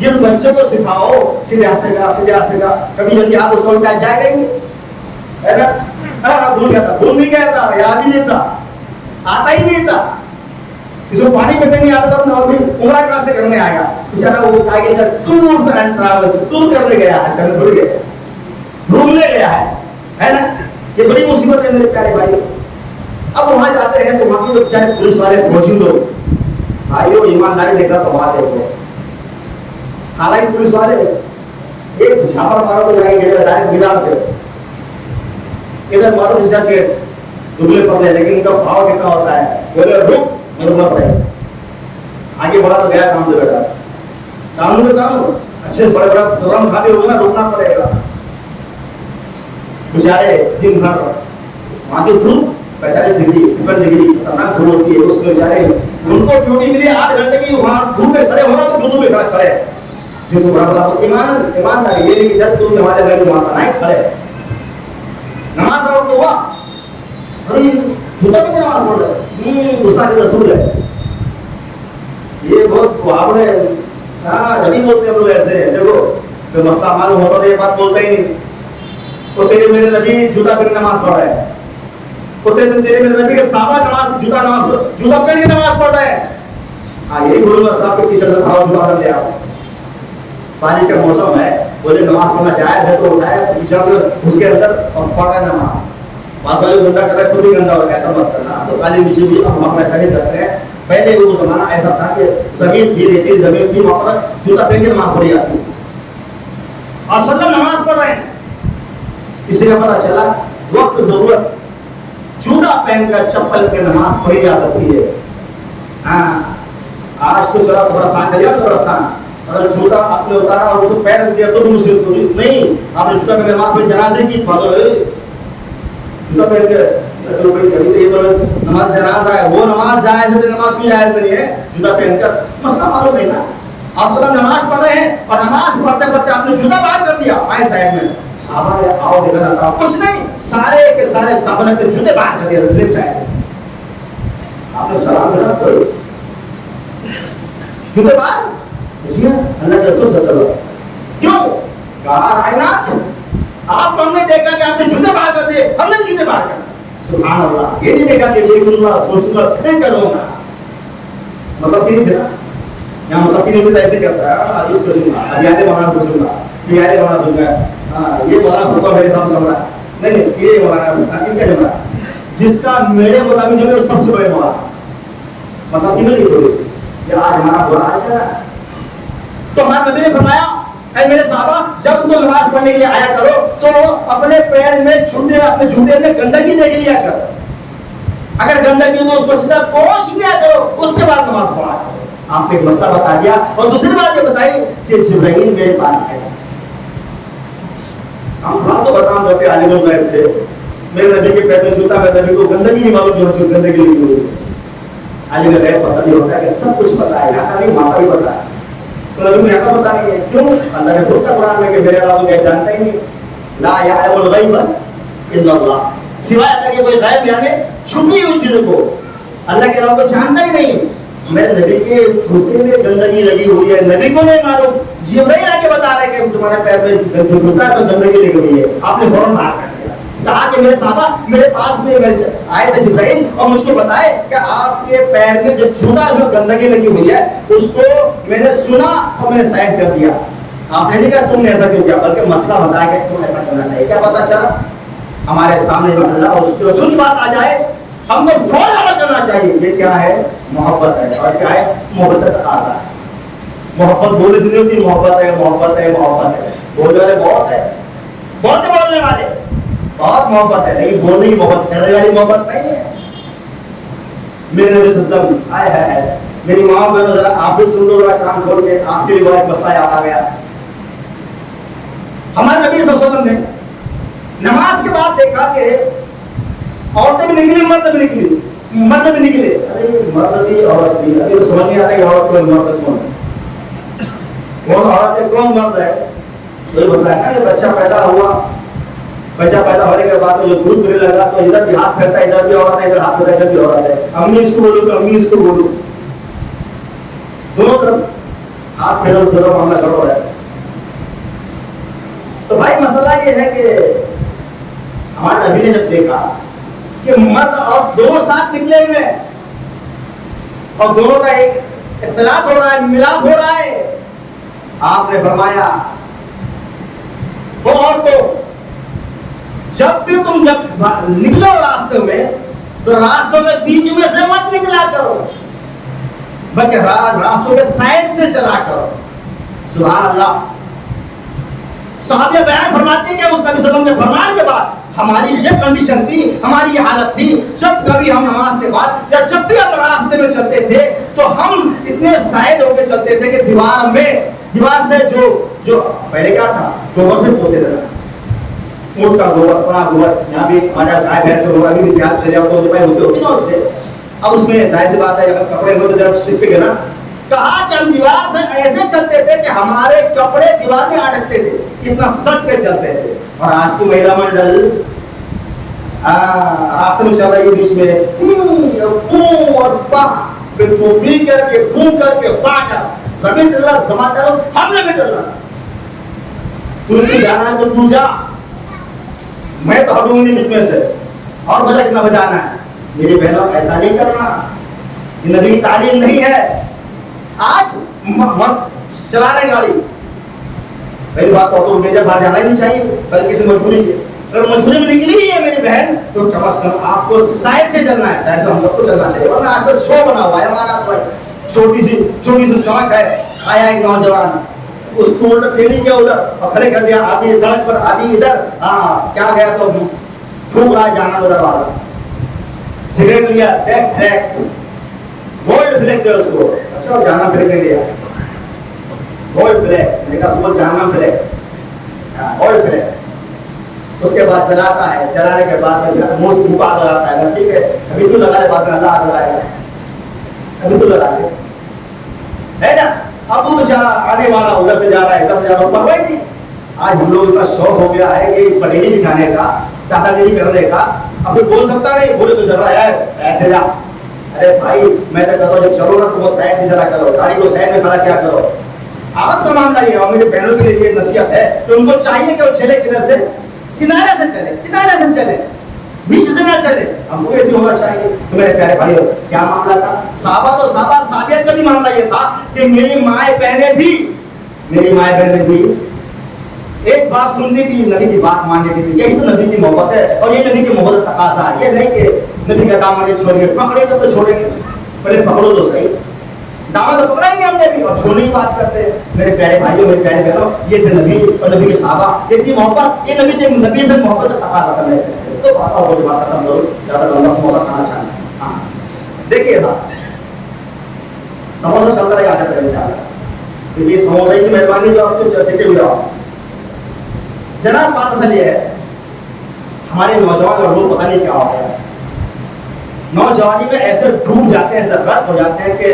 जिस बच्चे को सिखाओ सीधे हंसेगा, सीधे हंसेगा, कभी यदि आप उसका उल्टा जाएगा ही नहीं, है ना? हाँ भूल गया था, भूल नहीं गया था, याद ही नहीं था, आता ही नहीं था। इसको पानी पीते नहीं आता था अपना, और भी उमरा कहाँ से करने आएगा बेचारा? वो आगे टूर्स एंड ट्रैवल्स, टूर करने गया है, करने थोड़ी गया, घूमने गया है ना? ये बड़ी मुसीबत है मेरे प्यारे भाई। अब वहां जाते हैं तो वहां के चाहे पुलिस वाले फौजी लोग, भाइयों ईमानदारी देखा तो वहां देखो, हालांकि पुलिस वाले एक झापड़ मारो तो जाके गिरेगा डायरेक्ट गिरा पे, इधर मारो दिशा से दुबले पड़े, लेकिन इनका भाव कितना होता है, बोले रुक रुकना पड़ेगा, आगे बढ़ा तो गया काम से बेटा, कानून में कानून, अच्छे बड़े बड़ा तुरंत खा के रुकना पड़ेगा। बेचारे दिन भर वहां की धूप 45 डिग्री 50 डिग्री खतरनाक धूप होती है, उसमें बेचारे उनको ड्यूटी मिली 8 घंटे की, वहां धूप में खड़े होना तो धूप में खड़े, जिनको बड़ा बड़ा ईमानदारी ये नहीं कि जब तुम हमारे बैंक में मारना नहीं खड़े, नमाज का वक्त हुआ, अरे जूता पे नमाज पढ़ रहे, गुस्ताखी रसूल है, ये बहुत आपने जब बोलते हम लोग ऐसे हैं, देखो तो मस्ता मालूम होता तो ये बात बोलता ही नहीं, वो तेरे मेरे नबी जूता पहन के नमाज पढ़ रहे हैं, वो तेरे मेरे नबी के साहबा नमाज जूता पहन के नमाज पढ़ रहे हैं। हाँ यही बोलूंगा साहब के पीछे से भाव जूता कर ले आप, पानी का मौसम है, बोले नमाज पढ़ना जायज है तो उठाए पीछे उसके अंदर और पढ़ रहे नमाज, पास वाले गंदा कर रहे खुद ही गंदा और ऐसा मत करना। तो काली मिशी भी अब हम ऐसा नहीं करते हैं, पहले वो जमाना ऐसा था कि जमीन थी, रेती जमीन थी, वहां पर जूता पहन के नमाज पढ़ी जाती और सल्लम नमाज पढ़ रहे हैं, इसी का पता चला वक्त जरूरत जूता पहनकर चप्पल पे नमाज पढ़ी जा सकती है। हाँ आज तो चला कब्रस्तान चलिए, कब्रस्तान अगर जूता आपने उतारा और उसको पैर दिया तो भी मुसीबत होगी, नहीं आपने जूता पहन नमाज में जनाजे की जूता पहन के तो भाई कभी तो ये तो नमाज जनाजा है, वो नमाज जायज है तो नमाज क्यों जायज नहीं है जूता पहनकर? मसला मालूम नहीं ना। असला नमाज पढ़ रहे हैं और नमाज पढ़ते पढ़ते आपने जूता बाहर कर दिया, आए साइड में साहबा ने आओ देखा था, कुछ नहीं, सारे के सारे साहबा ने जूते बाहर कर दिया लेफ्ट साइड, आपने सलाम करा कोई जूते बाहर जी अल्लाह के रसूल सल्लल्लाहु अलैहि वसल्लम क्यों कहा रायनाथ आप हमने देखा कि आपने जूते बाहर कर दिए, हमने जूते बाहर कर, सुभान अल्लाह, ये नहीं देखा कि देखूंगा सोचूंगा फिर करूंगा, मतलब नहीं थे ना यहाँ, मतलब नहीं तो ऐसे करता है ये सोचूंगा अब यादें बनाना पूछूंगा फिर यादें बनाना पूछूंगा, हाँ ये बनाना फुटबॉल मेरे सामने समझा नहीं ये बनाना इनका जमा, जिसका मेरे मुताबिक जो है सबसे बड़े मौला, मतलब कि मेरी थोड़ी सी ये आज हमारा बुरा हाल चला। तो हमारे नबी ने फरमाया ऐ मेरे साहबा जब तुम नमाज पढ़ने के लिए आया करो तो अपने पैर में जूते अपने जूते में गंदगी देख लिया कर, अगर गंदगी हो तो उसको अच्छी तरह पोंछ लिया करो, उसके बाद नमाज पढ़ा करो। आपने एक मसला बता दिया और दूसरी बात ये बताई कि जिब्राइल मेरे पास आया, हम बात तो बताऊं करते आलिमुल गैब थे, मेरे नबी के पैर में जूता, मेरे नबी को गंदगी नहीं मालूम जो गंदगी लगी हुई है, आलिमुल गैब पता भी होता है कि सब कुछ पता है, यहाँ का नहीं वहां का भी पता है, तो नबी को यहाँ का पता नहीं है, क्यों? अल्लाह ने खुद का कुरान में कि मेरे अलावा कोई गैब जानता ही नहीं, ला यअलमुल गैब इल्लल्लाह, सिवाय अल्लाह के कोई गैब यानी छुपी हुई चीजों को अल्लाह के अलावा कोई जानता ही नहीं। मेरे नबी के जूते में गंदगी लगी हुई है, नबी को नहीं मालूम, जिब्राइल आके बता रहे कि तुम्हारे पैर में जो जूता है तो गंदगी लगी हुई है, आपने फौरन बाहर कर दिया, कहा कि मेरे साहबा मेरे पास में आए थे जिब्राइल और मुझको बताए कि आपके पैर में जो जूता जो गंदगी लगी हुई है उसको मैंने सुना और मैंने साइड कर दिया। आपने नहीं कहा तुमने ऐसा क्यों किया, बल्कि मसला बताया कि तुम ऐसा करना चाहिए। क्या पता चला हमारे सामने अल्लाह और उसके रसूल की बात आ जाए, हमको फौरन अमल करना चाहिए। ये क्या है? मोहब्बत है। और क्या है? मोहब्बत आजाद, मोहब्बत बोलने से नहीं होती, मोहब्बत है मोहब्बत है मोहब्बत है, बोलने वाले बहुत है, बहुत बोलने वाले बहुत मोहब्बत है, लेकिन बोलने की मोहब्बत करने वाली मोहब्बत नहीं है। मेरे नबी सल्लल्लाहु अलैहि वसल्लम आए है, मेरी माँ बहनों जरा आप भी सुन लो, जरा कान खोल के, आपके लिए बड़ा मसला याद आ गया। हमारे नबी सल्लल्लाहु अलैहि वसल्लम ने नमाज के बाद देखा कि औरतें भी निकली, मर्द भी निकले। अरे मर्द भी औरत भी, अभी तो समझ नहीं आता कि औरत कौन मर्द कौन औरत है, कौन मर्द है। वही बताया ना कि बच्चा पैदा हुआ, बच्चा पैदा होने के बाद जो दूध पीने लगा तो इधर भी हाथ फेरता है, इधर भी औरत है, इधर हाथ फेरता है, इधर भी औरत है। अम्मी इसको बोलो तो अम्मी इसको बोलो, दोनों तरफ हाथ फेरो, दोनों मामला करो है। तो भाई मसला ये है कि हमारे नबी ने जब देखा कि मर्द और दोनों साथ निकले हुए हैं और दोनों का एक इख्तिलात हो रहा है, मिलाप हो रहा है, आपने फरमाया वो औरतों, जब भी तुम जब निकलो रास्ते में तो रास्तों के बीच में से मत निकला करो, बल्कि रास्तों के साइड से चला करो। सुभान अल्लाह। सहाबा बयान फरमाते हैं कि उस नबी सल्लल्लाहु अलैहि वसल्लम के फरमान के बाद हमारी ये कंडीशन थी, हमारी ये हालत थी, जब कभी हम नमाज के बाद या जब भी हम रास्ते में चलते थे तो हम इतने साइड होके चलते थे कि दीवार से जो पहले क्या था, गोबर से पोते थे, ऊंट का गोबर, अपना गोबर, यहाँ भी हमारा गाय भैंस का गोबर, अभी भी ध्यान से जाओ तो होती ना उससे। अब उसमें जाहिर सी बात है अगर कपड़े हो तो जरा छिपके ना, कहा कि हम दीवार से ऐसे चलते थे कि हमारे कपड़े दीवार में अटकते थे, इतना सट के चलते थे। और आज की महिला मंडल रास्ते में चल रही है, बीच में और करके जमीन टल्ला जमा डालो, हमने भी टल्ला तू जाना है तो तू जा, मैं तो हटूंगी बीच में से, और बजा कितना बजाना है। मेरी बहनों ऐसा नहीं करना, ये नबी की तालीम नहीं है। आज चला रहे गाड़ी, पहली बात तो ऑटो मेजर बाहर जाना ही नहीं चाहिए, बल्कि किसी मजबूरी के, अगर मजबूरी में निकली ही है मेरी बहन तो कम से कम आपको साइड से चलना है, साइड से हम सबको चलना चाहिए। वरना आजकल शो बना हुआ है हमारा, तो भाई छोटी सी सड़क है, आया एक नौजवान उसको उधर टेढ़ी के उधर और खड़े कर दिया, आधी सड़क पर आधी इधर, क्या गया तो फूक रहा है जाना उधर वाला, सिगरेट लिया, गोल्ड फ्लैग दे उसको, अच्छा जाना फ्लैग दे दिया, गोल्ड फ्लैग, मैंने कहा उसको जाना फ्लैग, गोल्ड फ्लैग। उसके बाद चलाता है, चलाने के बाद मुंह आग लगाता है, ठीक है अभी तू लगा ले, बाद में अल्लाह आग लगाएगा, अभी तू लगा ले, है ना। अब वो बेचारा आने वाला उधर से जा रहा है, इधर से जा रहा है, परवाह नहीं। आज हम लोग इतना शौक हो गया है कि पटेली दिखाने का, दादागिरी करने का, अब बोल सकता नहीं, बोले तो चल रहा है साइड से जा। अरे भाई मैं तो कहता हूँ जब चलो ना तो वो साइड से चला करो, गाड़ी को साइड में खड़ा क्या करो। आपका मामला ये है, मेरे बहनों के लिए ये नसीहत है कि उनको चाहिए कि वो चले किधर से, किनारे से चले, बीच से ना चले, हमको ऐसे होना चाहिए। तो मेरे प्यारे भाइयों क्या मामला था, साबियत का भी मामला ये था कि मेरी माए बहनें भी एक बात सुनती थी, नबी की बात मान लेती थी। यही तो नबी की मोहब्बत है और ये नबी की मोहब्बत का तकाजा है। ये नहीं कि नबी का दामन छोड़ेंगे, पकड़ेगा तो छोड़ेंगे, पहले पकड़ो तो सही, दामन तो पकड़ेंगे हमने भी और छोड़ने की बात करते हैं। मेरे प्यारे भाइयों, मेरे प्यारे बहनों, ये थे नबी और नबी के सहाबा, ये थी मोहब्बत, ये नबी से मोहब्बत का तकाजा था। मेरे तो बात खत्म करो, ज्यादा लंबा समोसा खाना चाहिए। हाँ देखिए ना, समोसा चलता रहेगा आगे तक इंशाल्लाह। ये समोसा की मेहरबानी जो आपको देते हुए आओ। जनाब बात असल ये है, हमारे नौजवान और लोग पता नहीं क्या हो गया, नौजवानी में ऐसे डूब जाते हैं, ऐसे गर्क हो जाते हैं कि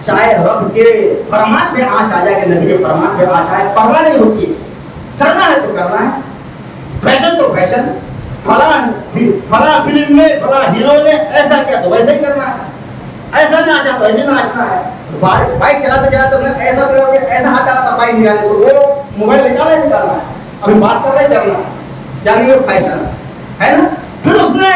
चाहे रब के फरमान पे आँच आ जाए, कि नबी के फरमान पे आँच आए, परवाह नहीं होती है। करना है तो करना है, फैशन तो फैशन, फला फिल्म में फला हीरो ने ऐसा किया तो वैसे ही करना है, ऐसा नाचा तो ऐसे नाचना है। बाइक चलाते ऐसा हाथ डाला था बाइक निकाले तो वो मोबाइल निकालना है, अभी बात कर रहे करना, यानी ये फैशन है ना। फिर उसने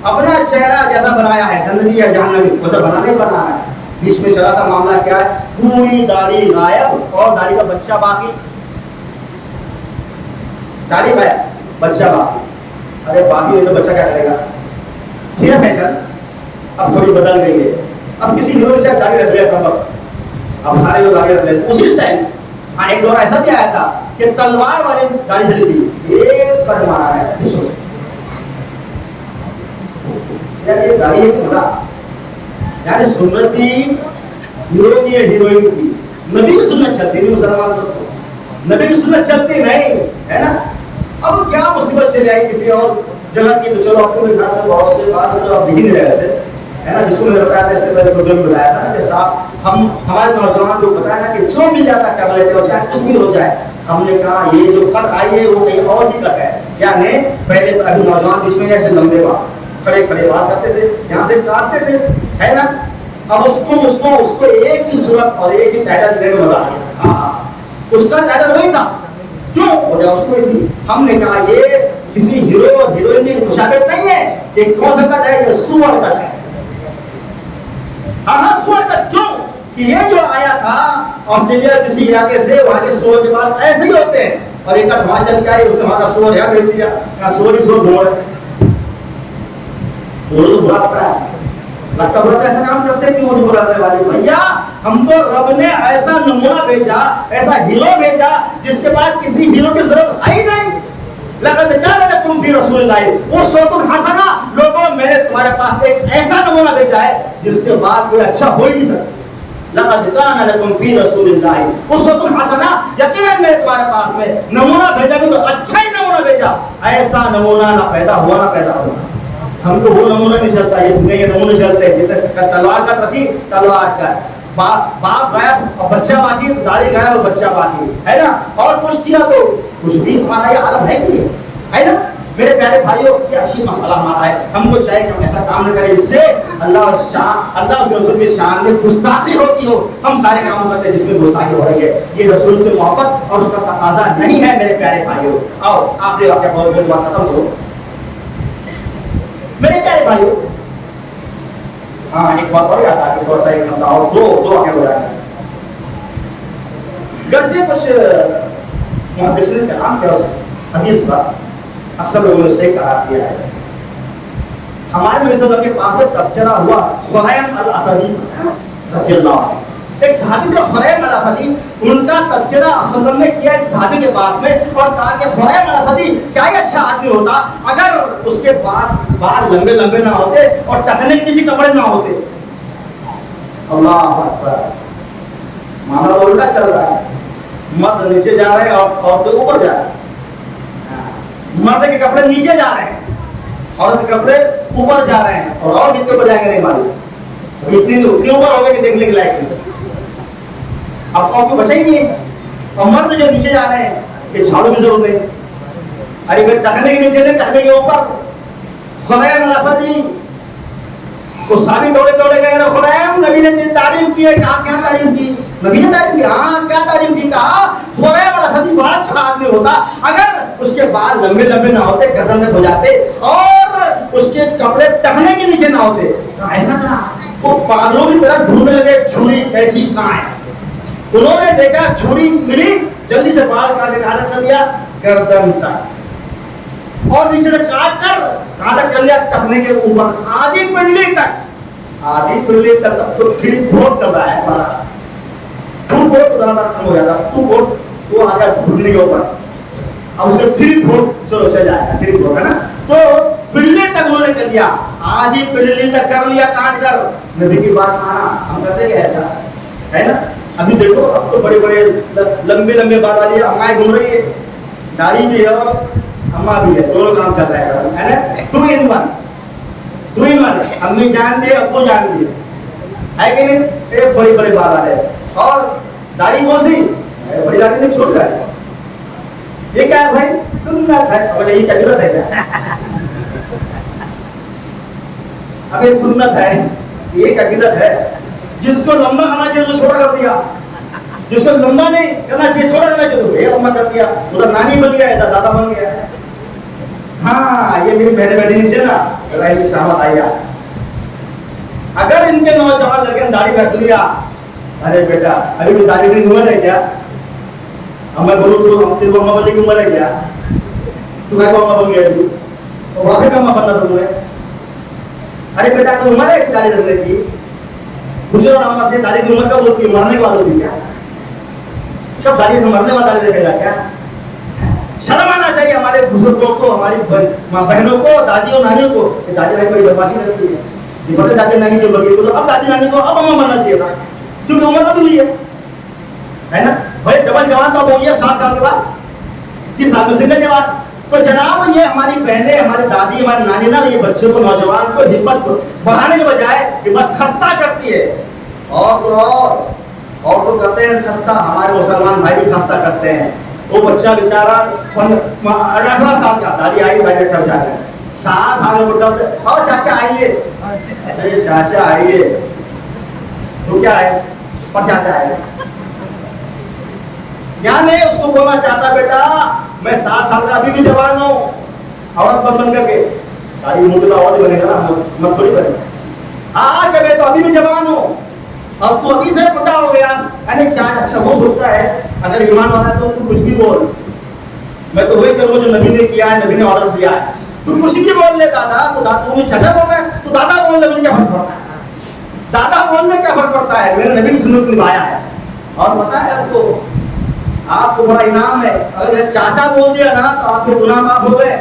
अपना चेहरा जैसा बनाया है, जन्नती या जहन्नमी वैसा बनाना ही बनाना है। बीच में चला था मामला क्या है, पूरी दाढ़ी गायब और दाढ़ी का बच्चा बाकी, दाढ़ी गायब बच्चा बाकी। अरे बाकी नहीं तो बच्चा क्या करेगा, ये फैशन अब थोड़ी बदल गई है। अब किसी हीरो से दाढ़ी रख लिया कम, अब सारे लोग दाढ़ी रख लेते उसी टाइम। हाँ एक दौर ऐसा भी आया था कि तलवार वाली दाढ़ी चली थी, एक कट मारा है यार, ये दाढ़ी है कि मजा, यानी सुन्नत भी हीरो की है, हीरोइन की, नबी की सुन्नत चलती नहीं मुसलमान को। नबी की सुन्नत चलती नहीं है ना। अब क्या मुसीबत चली आई किसी और जगह की, तो चलो आपको भी घर से बहुत से बात तो आप दिख नहीं रहे ऐसे, है ना। जिसको मैंने बताया था इससे पहले प्रोग्राम में बताया था ना कि साहब हम हमारे नौजवान लोग बताया ना कि जो मिल जाता कर लेते हो, चाहे कुछ भी हो जाए। हमने कहा ये जो कट आई है वो कहीं और भी कट है, यानी पहले अभी नौजवान बीच में ऐसे लंबे बाल खड़े खड़े बाल करते थे, यहाँ से काटते थे, है ना। अब उसको एक ही सूरत और एक ही टाइटल देने में मजा आ गया। हाँ, उसका टाइटल वही था, क्यों वजह उसको ही थी। हमने कहा ये किसी हीरो और हीरोइन की मुशाबित नहीं है, ये कौन सा कट है, ये सुअर कट है। हाँ सुअर कट, क्यों कि ये जो आया था ऑस्ट्रेलिया किसी इलाके से, वहां के सुअर के बाल ऐसे ही होते हैं, और एक कट वहां चल के आई, उसने वहां का सुअर यहाँ भेज दिया, यहाँ सुअर ही सुअर घूम रहे। वो तो बुरा लगता है, लगता बुरा ऐसा काम करते हैं कि मुझे बुरा लगने वाले भैया, हमको रब ने ऐसा नमूना भेजा, ऐसा हीरो भेजा जिसके बाद किसी हीरो की जरूरत आई नहीं। लक़द कान लकुम फी रसूलिल्लाह उस्वतुन हसना, लोगों मैंने तुम्हारे पास एक ऐसा नमूना भेजा है जिसके बाद कोई अच्छा हो ही नहीं सकता। लक़द कान लकुम फी रसूलिल्लाह उस्वतुन हसना, यकीनन मैंने तुम्हारे पास में नमूना भेजा भी तो अच्छा ही नमूना भेजा, ऐसा नमूना ना पैदा हुआ ना पैदा हुआ। हमको वो नमूना नहीं चलता, ये दुनिया के नमूने चलते हैं, जिसने तलवार कट रखी तलवार कट, बाप गायब और बच्चा बाकी, तो दाढ़ी गायब और बच्चा बाकी, है ना। और कुछ किया तो कुछ भी, हमारा ये आलम है कि नहीं, है ना। मेरे प्यारे भाइयों, ये अच्छी मसला हमारा है, हमको चाहिए कि हम ऐसा काम न करें जिससे अल्लाह उसके रसूल की शान में गुस्ताखी होती हो। हम सारे काम करते हैं जिसमें गुस्ताखी हो रही है, ये रसूल से मोहब्बत और उसका तकाजा नहीं है। मेरे प्यारे भाइयों, आओ आखिरी वाक्य बोल के बात खत्म करो मेरे प्यारे भाइयों। हाँ, एक बात और याद आ गई, थोड़ा सा एक मतलब और दो आगे हो जाएंगे। घर से कुछ मुहद्दिसीन का नाम क्या हदीस का असल लोगों ने सही करार दिया है। हमारे नबी सल्लल्लाहु अलैहि वसल्लम के पास में तस्करा हुआ खुरैम अल असदी रज़ियल्लाहु, एक सहाबी थे खुरैम अल असदी, उनका तस्करा वसल्लम ने किया एक सहाबी के पास में और कहा कि खुरैम अल असदी क्या ही अच्छा आदमी होता अगर उसके बाल लंबे लंबे ना होते और टखने के नीचे कपड़े ना होते। अल्लाह अकबर, मामला उल्टा चल रहा है, मर्द नीचे जा रहे हैं और औरतें ऊपर जा रहे हैं। मर्द के कपड़े नीचे जा रहे हैं, औरत के कपड़े ऊपर जा रहे हैं, और कितने ऊपर जाएंगे नहीं मालूम, इतनी ऊपर हो गए कि देखने के लायक नहीं। अब आपको बचा ही नहीं है, और मर्द जो नीचे जा रहे हैं ये झाड़ू की जरूरत नहीं, अरे भाई टखने के नीचे नहीं, टखने के ऊपर। खुरैम अल असदी को साबित दौड़े दौड़े गए, खुरैम नबी ने तारीफ की है। कहा क्या तारीफ की? नबी ने तारीफ की, हाँ क्या तारीफ की? कहा खुरैम अल असदी बड़ा अच्छा आदमी होता अगर उसके बाल लंबे लंबे ना होते, गर्दन तक हो जाते, और उसके कपड़े टखने के नीचे ना होते। कहा ऐसा था, वो पागलों की तरह ढूंढने लगे छुरी कैसी कहाँ है। उन्होंने देखा छुरी मिली, जल्दी से बाल काट के काट कर लिया गर्दन तक, और नीचे से काट कर लिया टखने के ऊपर आधी पिंडली तक, आधी पिंडली तक। तब तो फिर बहुत चल रहा है हमारा, टू फोर्थ तो कम हो जाता, टू फोर्थ वो आ गया घुटने के ऊपर, अब उसके थ्री फोर्थ चलो चल जाएगा, थ्री फोर्थ है ना। तो पिंडली तक उन्होंने कर दिया, आधी पिंडली तक कर लिया काट कर। नबी की बात माना, हम कहते हैं कि ऐसा है ना। अभी देखो, अब तो बड़े बड़े लंबे लंबे बाल वाली अम्माएं घूम रही है, दाढ़ी भी है और अम्मा भी है, दोनों काम चल रहा है ना, 2 in 1। अम्मी जान दिए, अब्बू जान दिए, है कि नहीं। एक बड़े बड़े बाल वाले, और दाढ़ी कौन सी बड़ी दाढ़ी नहीं, छोटी दाढ़ी। ये क्या है भाई? सुन्नत है। अब ये क्या बिदअत है क्या? अब ये सुन्नत है, ये क्या बिदअत है? जिसको लंबा करना चाहिए उसको छोटा कर दिया, जिसको लंबा नहीं करना चाहिए छोटा करना चाहिए तो ये लंबा कर दिया। उधर नानी बन गया, इधर दादा बन गया। हाँ, ये मेरी बहने बैठी नीचे ना, जरा इनकी सहमत आइया। अगर इनके नौजवान लड़के ने दाढ़ी रख लिया, अरे बेटा अभी तो दाढ़ी की उम्र है क्या? अब मैं बोलूँ तो तेरे को अम्मा बनने की उम्र है क्या? तुम्हारे को अम्मा बन गया तू, तो वहां पे अम्मा बनना था तुम्हें। अरे बेटा कोई उम्र है कि दाढ़ी रखने की? मुझे और अम्मा से दाढ़ी की उम्र कब होती है? मरने के बाद होती क्या? कब दाढ़ी मरने बाद दाढ़ी रखेगा क्या? शर्म आना चाहिए हमारे बुजुर्गों को, हमारी बहनों को, दादियों नानियों को। दादी नानी बड़ी बदमाशी करती है, ये पता दादी नानी की उम्र की, तो अब दादी नानी को अब अम्मा बनना चाहिए था, क्योंकि उम्र अभी हुई है ना। भाई डबल जवान तो हो गया 7 साल के बाद, 30 साल में सिंगल जवान। तो जनाब ये हमारी बहनें, हमारी दादी, हमारी नानी ना ये बच्चों को, नौजवान को हिम्मत बढ़ाने के बजाय हिम्मत खस्ता करती है। और तो करते हैं खस्ता, हमारे मुसलमान भाई भी खस्ता करते हैं। वो बच्चा बेचारा 18 साल का, दादी आई दादी रखा बेचारा 7 साल का बुढ़ा होता है, और चाचा आइए, अरे चाचा आइए, तो क्या है पर चाचा आएगा। या नहीं उसको बोलना चाहता बेटा मैं 7 साल का अभी भी जवान हूँ, औरत बन करके दाढ़ी मुंह तो और बनेगा ना, मत थोड़ी बनेगा। हाँ जब मैं तो अभी भी जवान हूँ और तू अभी से बुढ़ा हो गया। अरे चार अच्छा वो सोचता है अगर ईमान वाला है तो तू कुछ भी बोल, मैं तो वही करूँगा जो नबी ने किया है, नबी ने ऑर्डर दिया है। तू कुछ भी बोल ले दादा, तो दादा मुझे चाचा बोल रहा है, तो दादा बोल ले मुझे क्या फर्क पड़ता है, दादा बोलने क्या फर्क पड़ता है, मैंने नबी की सुन्नत निभाया है। और पता है आपको बड़ा इनाम है, अगर चाचा बोल दिया ना तो आपके गुनाह माफ हो गए,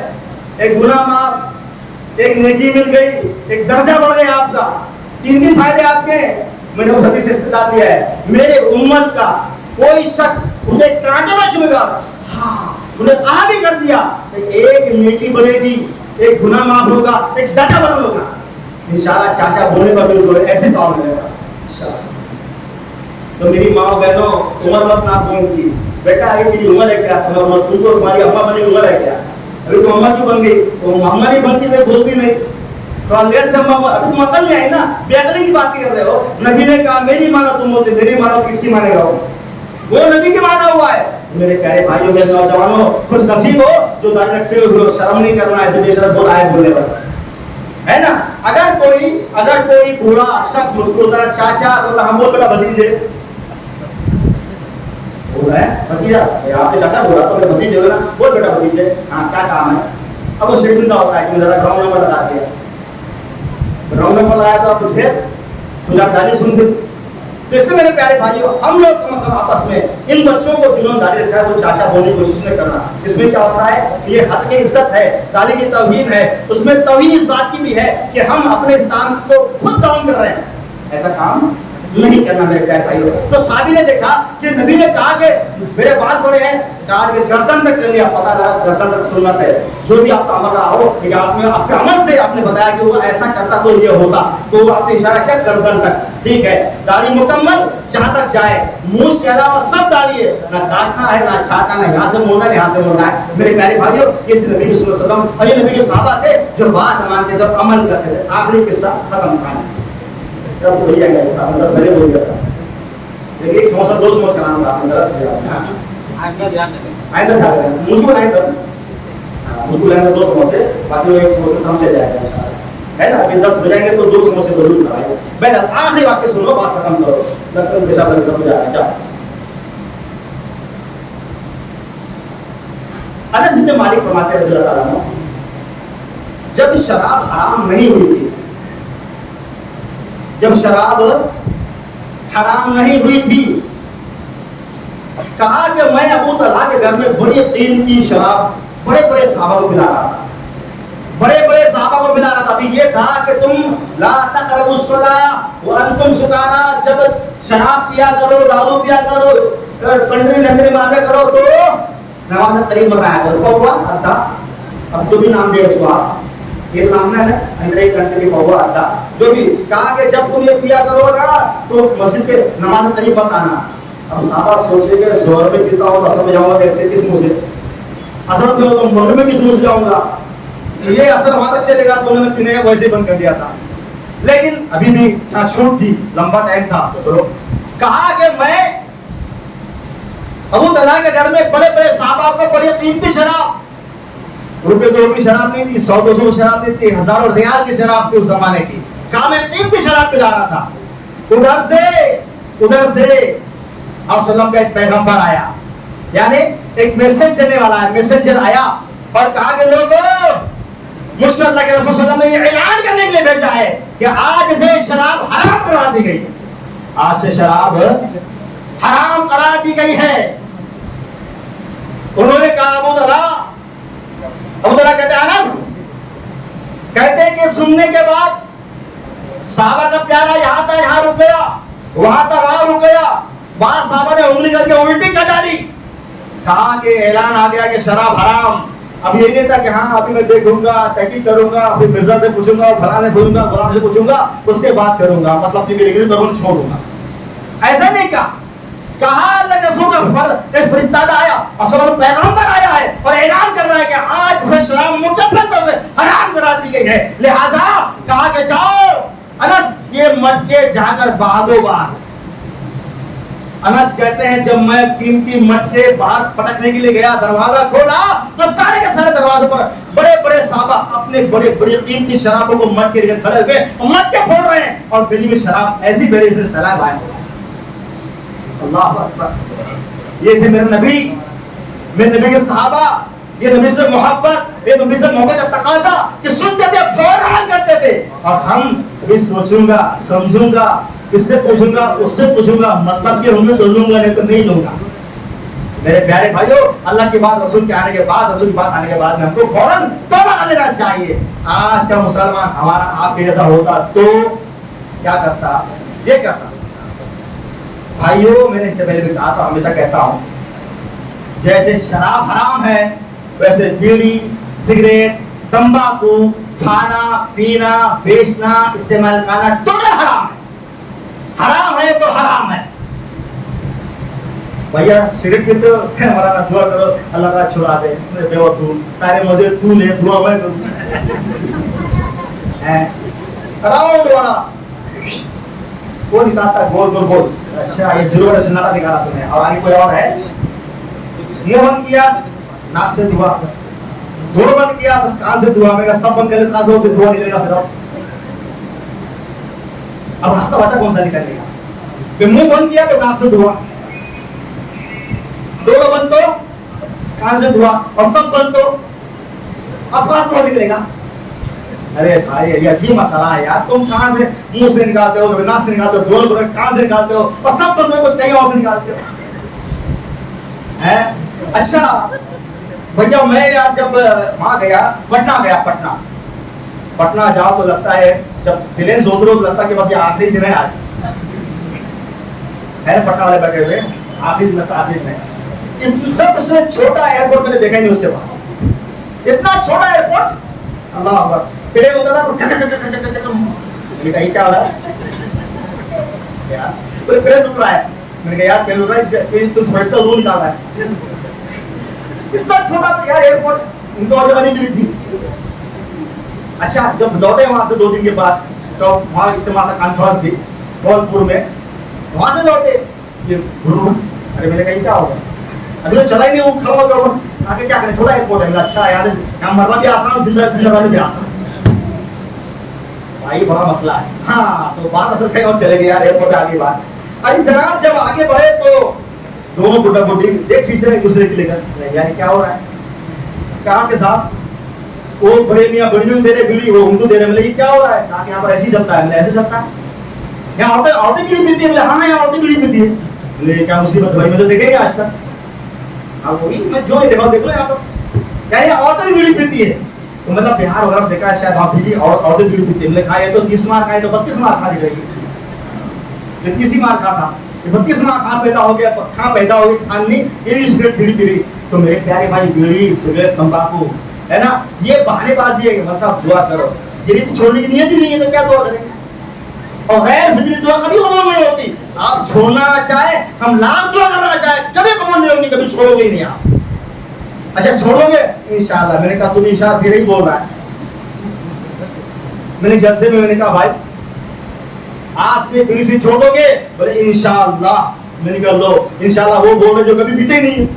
एक गुनाह माफ, एक नेकी मिल गई, एक दर्जा बढ़ गया आपका, 3 फायदे आपके। मैंने उस हदीस से इस्तेमाल दिया है, मेरे उम्मत का कोई शख्स उसे कांटे में चुभेगा, हाँ उन्हें आगे कर दिया तो एक नेकी बढ़ेगी, एक गुनाह माफ होगा, एक दर्जा बढ़ होगा इंशाल्लाह। चाचा बोलने पर भी ऐसे सवाल मिलेगा इंशाल्लाह। तो मेरी माँ बहनों उम्र मत ना बोलती, बेटा ये तेरी उम्र है क्या, तुमको तुम्हारी अम्मा बनी उम्र है क्या, अभी तुम अम्मा क्यों बन गई, तो अम्मा नहीं बनती नहीं, बोलती नहीं, तो लेट से अम्मा, अभी तुम अकल नहीं आई ना, बेअकली की बात कर रहे हो। नबी ने कहा मेरी मानो तुम होते, मेरी मानो तो किसकी मानेगा वो नबी की माना हुआ है। मेरे प्यारे भाइयों मेरे नौजवानों खुश नसीब हो जो दाढ़ी रखते हुए शर्म नहीं करना, ऐसे बेशरम बोल आए बोलने वाला है ना। अगर कोई बूढ़ा शख्स मुस्कुराता है चाचा तो हम बोल बेटा भतीजे, बोला है भतीजा, आपके चाचा बोला तो मेरे भतीजे हो ना, बोल बेटा भतीजे, हाँ क्या काम है। अब वो शेड्यूल का होता है कि जरा ग्राउंड नंबर लगा दिया, ग्राउंड नंबर लगाया तो आप फिर आप गाली सुन फिर। तो इसलिए मेरे प्यारे भाइयों हम लोग कम से कम आपस में इन बच्चों को जिन्होंने दाढ़ी रखा है वो चाचा बोलने की कोशिश नहीं करना। इसमें क्या होता है, ये हद की इज्जत है, दाढ़ी की तौहीन है, उसमें तौहीन इस बात की भी है कि हम अपने स्थान को खुद डाउन कर रहे हैं, ऐसा काम नहीं करना मेरे प्यारे भाइयों। तो साबी ने देखा कि नबी ने कहा कि मेरे बाल बड़े हैं, काट के गर्दन तक कर लिया, पता लगा गर्दन तक सुन्नत है, जो भी आपका अमल रहा हो, लेकिन आपने आपके अमल से आपने बताया कि वो ऐसा करता तो ये होता, तो आपने इशारा किया गर्दन तक, ठीक है। दाढ़ी मुकम्मल जहां तक जाए, मूछ के अलावा सब दाढ़ी है, ना काटना है ना छाटना, ना यहाँ से मोड़ना है यहाँ से मोड़ना है। मेरे प्यारे भाइयों ये नबी की सुन्नत और ये नबी के सहाबा थे जो बात मानते थे और अमल करते थे। आखिरी किस्सा खत्म कहानी 10 बोल दिया गया, 10 पहले बोल दिया था, लेकिन एक समोसा 2 समोसा का नाम था, आपने गलत किया, आइंदा ध्यान मुझको लाइन तब मुझको लाइन 2 समोसे, बाकी वो 1 समोसे कम से जाएगा इंशाल्लाह, है ना। अभी 10 बजाएंगे तो 2 समोसे जरूर खाएंगे। बहरहाल आखिरी वाक्य सुन लो, बात खत्म करो, लगता है पेशाब बंद कर जाएगा। क्या अनस इब्न मालिक फरमाते हैं रज़ियल्लाहु ताला अन्हु, जब शराब हराम नहीं हुई थी, जब शराब हराम नहीं हुई थी, कहा कि मैं अबू तलहा के घर में बड़ी कीमती शराब बड़े बड़े साहबा को पिला रहा था, बड़े बड़े साहबा को पिला रहा था। अभी ये था कि तुम ला तक़रबुस सलाह व अंतुम सुकारा, जब शराब पिया करो, दारू पिया करो, पंडरी नंबरी मारा करो तो नमाज से करीब मत आया करो। कौवा अद्दा, अब जो भी नाम दे उसको आप, ये तो नाम है ना, अंडरे कंट्री कौवा अद्दा, जो भी कहा कि जब तुम ये पिया करोगा तो मस्जिद के नमाज से करीब मत आना। अब साहबा सोच रहे कि जोहर में पीता हूँ तो असर में जाऊंगा कैसे, किस मुंह से, असर में तो मगर में किस मुंह से जाऊंगा, ये असर वहां तक चलेगा, तो उन्होंने पीने वैसे ही बंद कर दिया था। लेकिन अभी भी छूट थी, लंबा टाइम था, तो चलो कहा कि मैं अबू तलहा के घर में बड़े बड़े साहबा को बड़ी कीमती शराब, रुपये 2 की शराब नहीं थी, 100-200 की शराब नहीं थी, हजारों रियाल की शराब थी उस जमाने की, कहा मैं कीमती शराब पिला रहा था। उधर से अस्सलाम का एक पैगंबर आया, यानी एक मैसेज देने वाला है, मैसेंजर आया और कहा कि लोगों मुझको अल्लाह के रसूल सल्लल्लाहु अलैहि वसल्लम ने ऐलान करने के लिए भेजा है कि आज से शराब हराम करा दी गई, आज से शराब हराम करा दी गई है। उन्होंने कहा अबू तलहा कहते अनस कहते हैं कि सुनने के बाद साहबा का प्यारा यहाँ था यहाँ रुक गया, वहां था वहां रुक गया, बाद साहबा ने उंगली करके उल्टी कर डाली, कहा कि ऐलान आ गया कि शराब हराम। अब ये नहीं था कि हाँ अभी मैं देखूंगा, तहकीक करूंगा, फिर मिर्जा से पूछूंगा, फलां से पूछूंगा, गुलाम से पूछूंगा, उसके बाद करूंगा, मतलब कि डिग्री करूंगा, छोड़ूंगा। ऐसा नहीं कहा अल्लाह के रसूल का एक फरिश्ता आया, असल में पैगंबर आया है और ऐलान कर रहा है कि आज से शराब मुकम्मल तौर से हराम करा दी गई है। लिहाजा कहा कि जाओ अनस ये मटके जाकर बादो बार। अनस कहते हैं जब मैं कीमती मटके बाहर पटकने के लिए गया, दरवाजा खोला तो सारे के सारे दरवाजे पर बड़े बड़े साहबा अपने बड़े बड़े कीमती शराबों को मटके लेकर खड़े हुए और मटके फोड़ रहे हैं और गली में शराब ऐसी बेरे से सलाम आए। अल्लाह अकबर। ये थे मेरे नबी, मेरे नबी के सहाबा, ये नबी से मोहब्बत, ये नबी से मोहब्बत का तकाजा कि सुनते थे फौरन अमल करते थे। और हम भी सोचूंगा, समझूंगा, इससे पूछूंगा, उससे पूछूंगा, मतलब कि होंगे तो लूंगा, नहीं तो नहीं लूंगा। मेरे प्यारे भाइयों, अल्लाह की बात रसूल के आने के बाद, रसूल की बात आने के बाद में हमको फौरन तौबा कर लेना चाहिए। आज का मुसलमान हमारा आपके जैसा होता तो क्या करता? ये करता। भाइयों, मैंने इससे पहले भी कहा था, हमेशा कहता हूं, जैसे शराब हराम है वैसे बीड़ी, सिगरेट, तंबाकू खाना, पीना, बेचना, इस्तेमाल करना टोटल हराम है। हराम है तो हराम है। भैया सिगरेट पीते हो, हमारा ना दुआ करो अल्लाह ताला छुड़ा दे, मेरे बेवकूफ, सारे मजे तू ले, दुआ मैं करूं। राउंड वाला वो निकालता गोल गोल गोल। अच्छा ये जीरो वाला सन्नाटा निकाला तूने, और आगे कोई और है? मुंह बंद किया, नाक से धुआं, दोनों बंद किया तो कान से धुआं, मैं सब बंद कर ले तो कहां से धुआं निकलेगा? फिर अब रास्ता बचा कौन सा निकलने का? मुंह बंद किया तो नाक से धुआं, दोनों बंद तो कान से धुआं, और सब बंद तो अब कहां से निकलेगा? अरे भाई ये अजीब मसला है यार, तुम कहां से मुंह से निकालते हो, कभी नाक से निकालते हो, दोनों बंद कान से निकालते हो, और सब बंद को कहीं और से निकालते हो हैं? अच्छा भैया मैं यार जब वहां गया, पटना गया, पटना जाओ तो लगता है, जब प्लेन से उतरो तो लगता है कि बस ये आखिरी दिन है आज, है पटना वाले बैठे हुए, आखिरी दिन, आखिरी दिन। सबसे छोटा एयरपोर्ट मैंने देखा ही नहीं उससे बाहर, इतना छोटा एयरपोर्ट, अल्लाह अकबर। प्लेन होता था तो मैंने क्या हो रहा है यार, प्लेन रुक रहा है, मैंने कहा यार प्लेन रुक रहा है, तो फरिश्ता रूह निकाल रहा है। इतना छोटा यार एयरपोर्ट, उनको और जगह नहीं मिली थी। अच्छा जब लौटे वहां से 2 दिन के बाद, तो वहां इस्तेमाल था कॉन्फ्रेंस थी धौलपुर में, वहां से लौटे ये, अरे मैंने कहा क्या होगा, अभी तो चला ही नहीं, वो खड़ा हो गया, आगे क्या करें, छोटा एयरपोर्ट है। अच्छा यहाँ से यहाँ मरना भी आसान, जिंदा रहना भी आसान, भाई बड़ा मसला है। हाँ तो बात असल कहीं और चले गए यार, एयरपोर्ट आगे बात। अरे जनाब जब आगे बढ़े तो दोनों बुढ़ा बुढ़ी देख खींच रहे एक दूसरे के लेकर, यानी क्या हो रहा है, कहा के साथ वो बड़े मियाँ बड़ी भी दे रहे बीड़ी, वो उनको दे रहे, मतलब ये क्या हो रहा है? कहा कि यहाँ पर ऐसे ही चलता है, ऐसे चलता है, यहाँ औरतें बीड़ी पीती है? हाँ यहाँ औरतें बीड़ी पीती है। बोले क्या मुसीबत भाई, मैं तो देखे आज तक, हाँ वही मैं जो नहीं देखा देख लो यहाँ पर, यानी औरतें भी बीड़ी पीती है। तो मतलब बिहार वगैरह देखा है शायद, वहाँ पीती और औरतें बीड़ी पीती है। मैंने कहा ये तो 30 मार खाए तो 32 मार खा दिख रही है, ये 30 मार खा था, 32 माह खान पैदा हो गया, खां पैदा हो गई, खान नहीं ये भी सिगरेट बीड़ी पी रही। तो मेरे प्यारे भाई बीड़ी, सिगरेट, तंबाकू है ना, ये बहानेबाजी है। मतलब साहब दुआ करो, ये तो छोड़ने की नियत ही नहीं है तो क्या दुआ करेंगे? और गैर फिक्री दुआ कभी कबूल नहीं होती। आप छोड़ना चाहे, हम लाख दुआ करना चाहे, कभी कबूल नहीं होगी, कभी छोड़ोगे ही नहीं आप। अच्छा छोड़ोगे इंशाल्लाह। मैंने कहा तुम इंशाल्लाह धीरे ही बोल रहा है। मैंने जलसे में मैंने कहा भाई आज से बीड़ी से छोड़ोगे? बोले इंशाल्लाह। मैंने कहा लो इंशाल्लाह वो बोल रहे जो कभी पीते नहीं,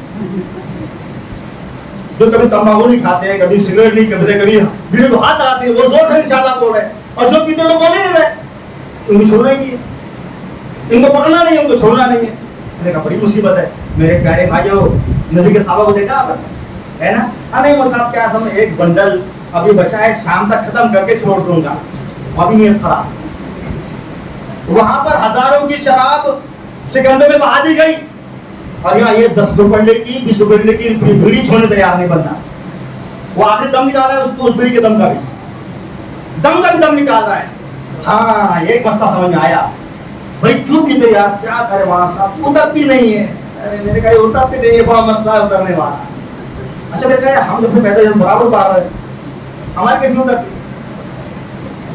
जो कभी तंबाकू नहीं खाते हैं, कभी सिगरेट नहीं करते, कभी बीड़ी को हाथ लगाते हैं, वो जोर है इंशाल्लाह बोल रहे। और जो पीते तो बोल ही नहीं रहे, उनको छोड़ना ही नहीं है, इनको पकड़ना नहीं है, उनको छोड़ना नहीं है। मैंने कहा बड़ी मुसीबत है। मेरे प्यारे भाइयों, नबी के सहाबा को देखा आप है ना, अरे वो साहब क्या समझ, एक बंडल अभी बचा है, शाम तक खत्म करके छोड़ दूंगा, अभी नीयत खराब। वहां पर हजारों की शराब सेकंडों में बहा दी गई, और यहाँ ये 10 रुपये की 20 रुपये की बीड़ी छोड़ने तैयार नहीं बनना। वो आखिर दम निकाल रहा है, उस बीड़ी के दम का भी दम निकाल रहा है। हाँ एक मसला समझ में आया। भाई क्यों पीते यार, क्या करे वहां साहब, उतरती नहीं है। अरे मैंने कहा उतरती नहीं है, बड़ा मसला है उतरने वाला। अच्छा मैंने कहा हम जब पैदा जब बराबर उतार रहे, हमारे कैसे उतरती,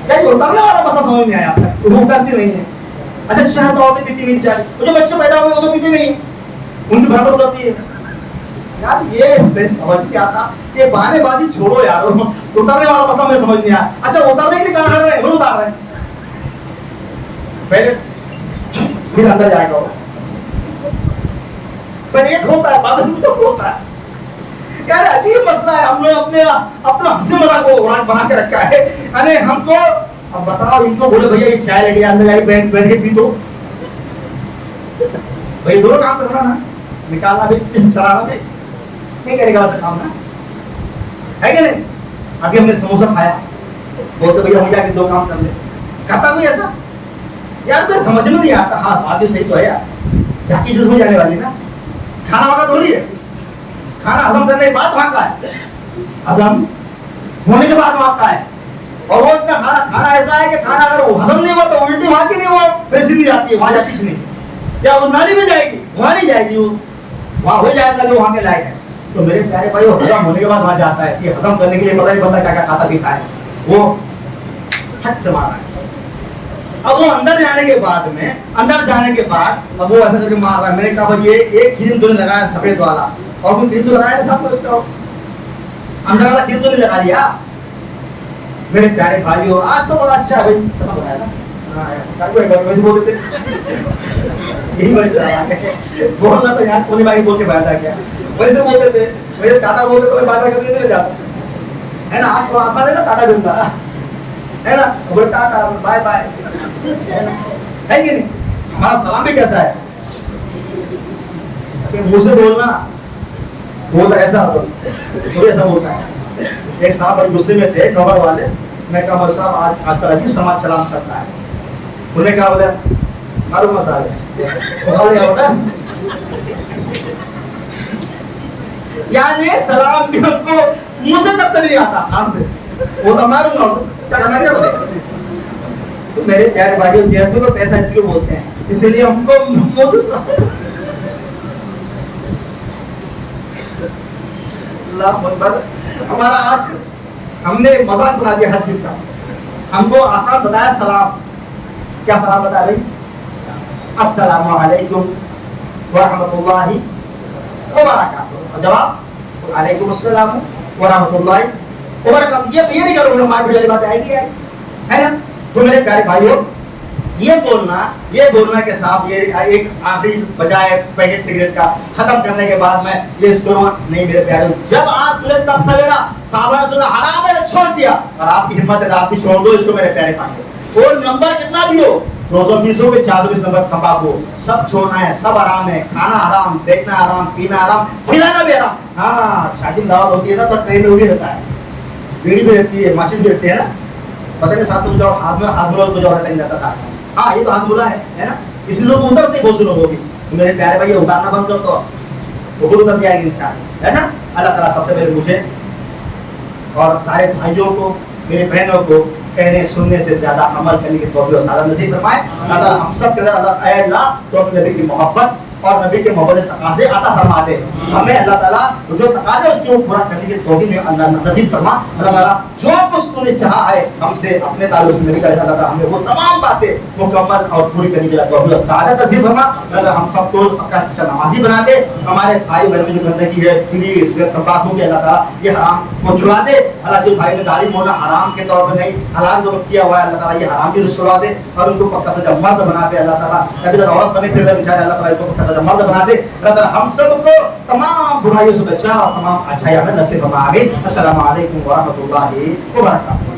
क्या ये उतरने वाला मसला समझ नहीं आया आप तक, वो उतरती नहीं है। अच्छा शहर तो औरतें पीती नहीं बेचारी, वो जो बच्चे पैदा हुए वो तो पीते नहीं, उनकी बराबर उतरती है। यार ये मेरे समझ नहीं आता, ये बहानेबाजी छोड़ो यार, उतरने वाला मसला मुझे समझ नहीं आया। अच्छा उतरने के लिए क्या कर रहे हैं, वो उतार रहे हैं पहले, फिर अंदर जाएगा वो, पहले एक होता है बाद में तो होता है। यार अजीब मसला है, हम लोग अपने अपना हंसी मजाक को बना के रखा है। अरे हमको अब बताओ, इनको बोले भैया ये चाय लेके अंदर जाके बैठ के पी दो, भाई दोनों काम करना ना, निकालना भी चढ़ाना भी, नहीं करेगा वैसा काम ना, है कि नहीं। अभी हमने समोसा खाया, बोलते भैया हम जाके दो काम कर ले, खाता कोई ऐसा यार, मेरे समझ में नहीं आता। हाँ बात भी सही तो है यार, झाकी चीज हो जाने वाली ना, खाना वाला थोड़ी है, खाना हजम करने के बाद वहां का है, हजम होने के बाद वहां का है। और वो इतना खाना ऐसा है कि खाना अगर वो हजम नहीं हुआ तो उल्टी वहां की नहीं, वो वैसी नहीं जाती है, वहां जाती नहीं, क्या वो नाली में जाएगी, वहां नहीं जाएगी, वो वहां हो जाएगा जो वहां के लायक है। तो मेरे प्यारे भाई, वो हजम होने के बाद वहां जाता है कि हजम करने के लिए पता नहीं बंदा क्या क्या खाता पीता है, वो हट से मार रहा है। अब वो अंदर जाने के बाद में, अंदर जाने के बाद अब वो ऐसा करके मार रहा है। मैंने कहा भाई ये एक क्रीम तूने लगाया सफेद वाला, और कोई क्रीम तो लगाया नहीं साथ में उसका, अंदर वाला क्रीम तो नहीं लगा लिया। मेरे प्यारे भाइयों आज तो बड़ा अच्छा है भाई, खत्म हो गया ना, वैसे बोल देते यही बड़े चालाक है, बोलना तो यार कोनी भाई बोल के फायदा क्या, वैसे बोलते थे, मेरे टाटा बोलते तो मैं बाय बाय करके नहीं जाता है ना। आज थोड़ा आसान है ना टाटा गंदा, है ना, बोले टाटा बाय बाय, है कि नहीं। हमारा सलाम भी कैसा है कि मुंह से बोलना, बोलता ऐसा थोड़ी ऐसा बोलता है। एक साहब बड़े गुस्से में थे, नौकर वाले, मैं कहा मौलवी साहब आज का अजीब समाज सलाम करता है। उन्होंने कहा बोले मालूम मसाले यानी सलाम भी हमको मुंह से कब तक नहीं आता, हाथ से, वो तो मारूंगा क्या करना क्या। तो मेरे प्यारे भाइयों, जैसे को पैसा जिसको बोलते हैं, इसीलिए हमको मुंह से हमारा आज हमने मजाक बना दिया हर चीज का। हमको आसान बताया सलाम, क्या सलाम बताया भाई, अस्सलामु अलैकुम व रहमतुल्लाहि व बरकातुहू। जवाब वालेकुम अस्सलाम व रहमतुल्लाहि व बरकातुहू। ये नहीं करोगे तो मार वाली बात आएगी यार, है ना। तो मेरे प्यारे भाइयों, ये बोलना के साथ ये एक आखिरी बजाय पैकेट सिगरेट का खत्म करने के बाद में ये करूँ नहीं मेरे प्यारे, जब आप खुले तब सवेरा सावधान सुना हराम है छोड़ दिया, और आपकी हिम्मत है आप भी छोड़ दो इसको मेरे प्यारे भाइयों। वो नंबर कितना भी हो, 220 हो के 420 नंबर तंबाकू, सब छोड़ना है, सब आराम है, खाना आराम, देखना आराम, पीना आराम, खिलाना भी आराम। हाँ शादी में दावत होती है ना तो ट्रेन में भी रहता है, बीड़ी भी रहती है, माचिस भी रहती है ना, पता नहीं साथ में हाथ में कुछ और नहीं रहता साथ में। हाँ ये तो हाथ बोला है ना, इसी से तो उतरते बहुत से लोगों की। तो मेरे प्यारे भाई उतारना बंद कर तो वो खुद उतर जाएगी इंशाअल्लाह, है ना। अल्लाह ताला सबसे पहले मुझे और सारे भाइयों को, मेरे बहनों को कहने सुनने से ज्यादा अमल करने की तौफीक और सादत नसीब फरमाए। अल्लाह ताला हम सब के अंदर अल्लाह तो अपने नबी की मोहब्बत और नबी के मोहब्बत तकाज़े अता फरमा दे। हमें अल्लाह ताला जो तकाज़े उसकी वो पूरा करने की तौफीक में अल्लाह नसीब फरमा। अल्लाह ताला जो कुछ तूने चाहा है हमसे अपने ताल्लुक से नबी का, अल्लाह ताला हमें वो तमाम बातें मुकम्मल और पूरी करने के लिए तौफीक और सादत नसीब फरमा। अल्लाह हम सबको पक्का सच्चा नमाजी बना दे। हमारे भाई बहनों में जो गंदगी है, बीड़ी, सिगरेट, तंबाकू की, अल्लाह ताला ये हराम को छुड़ा दे। अल्लाह जो भाई में दाढ़ी मोड़ना हराम के तौर पर नहीं, हलाल जो किया हुआ है, अल्लाह ताला ये हराम की छुड़ा दे और उनको पक्का सच्चा मर्द बना दे। अल्लाह ताला अभी तक औरत बने फिर बेचारे, अल्लाह ताला इनको पक्का सच्चा मर्द बना दे। अल्लाह ताला हम सबको तमाम बुराइयों से बचा और तमाम अच्छाइयां में नसीब फरमा। आमीन। अस्सलामु अलैकुम व रहमतुल्लाहि व बरकातहू।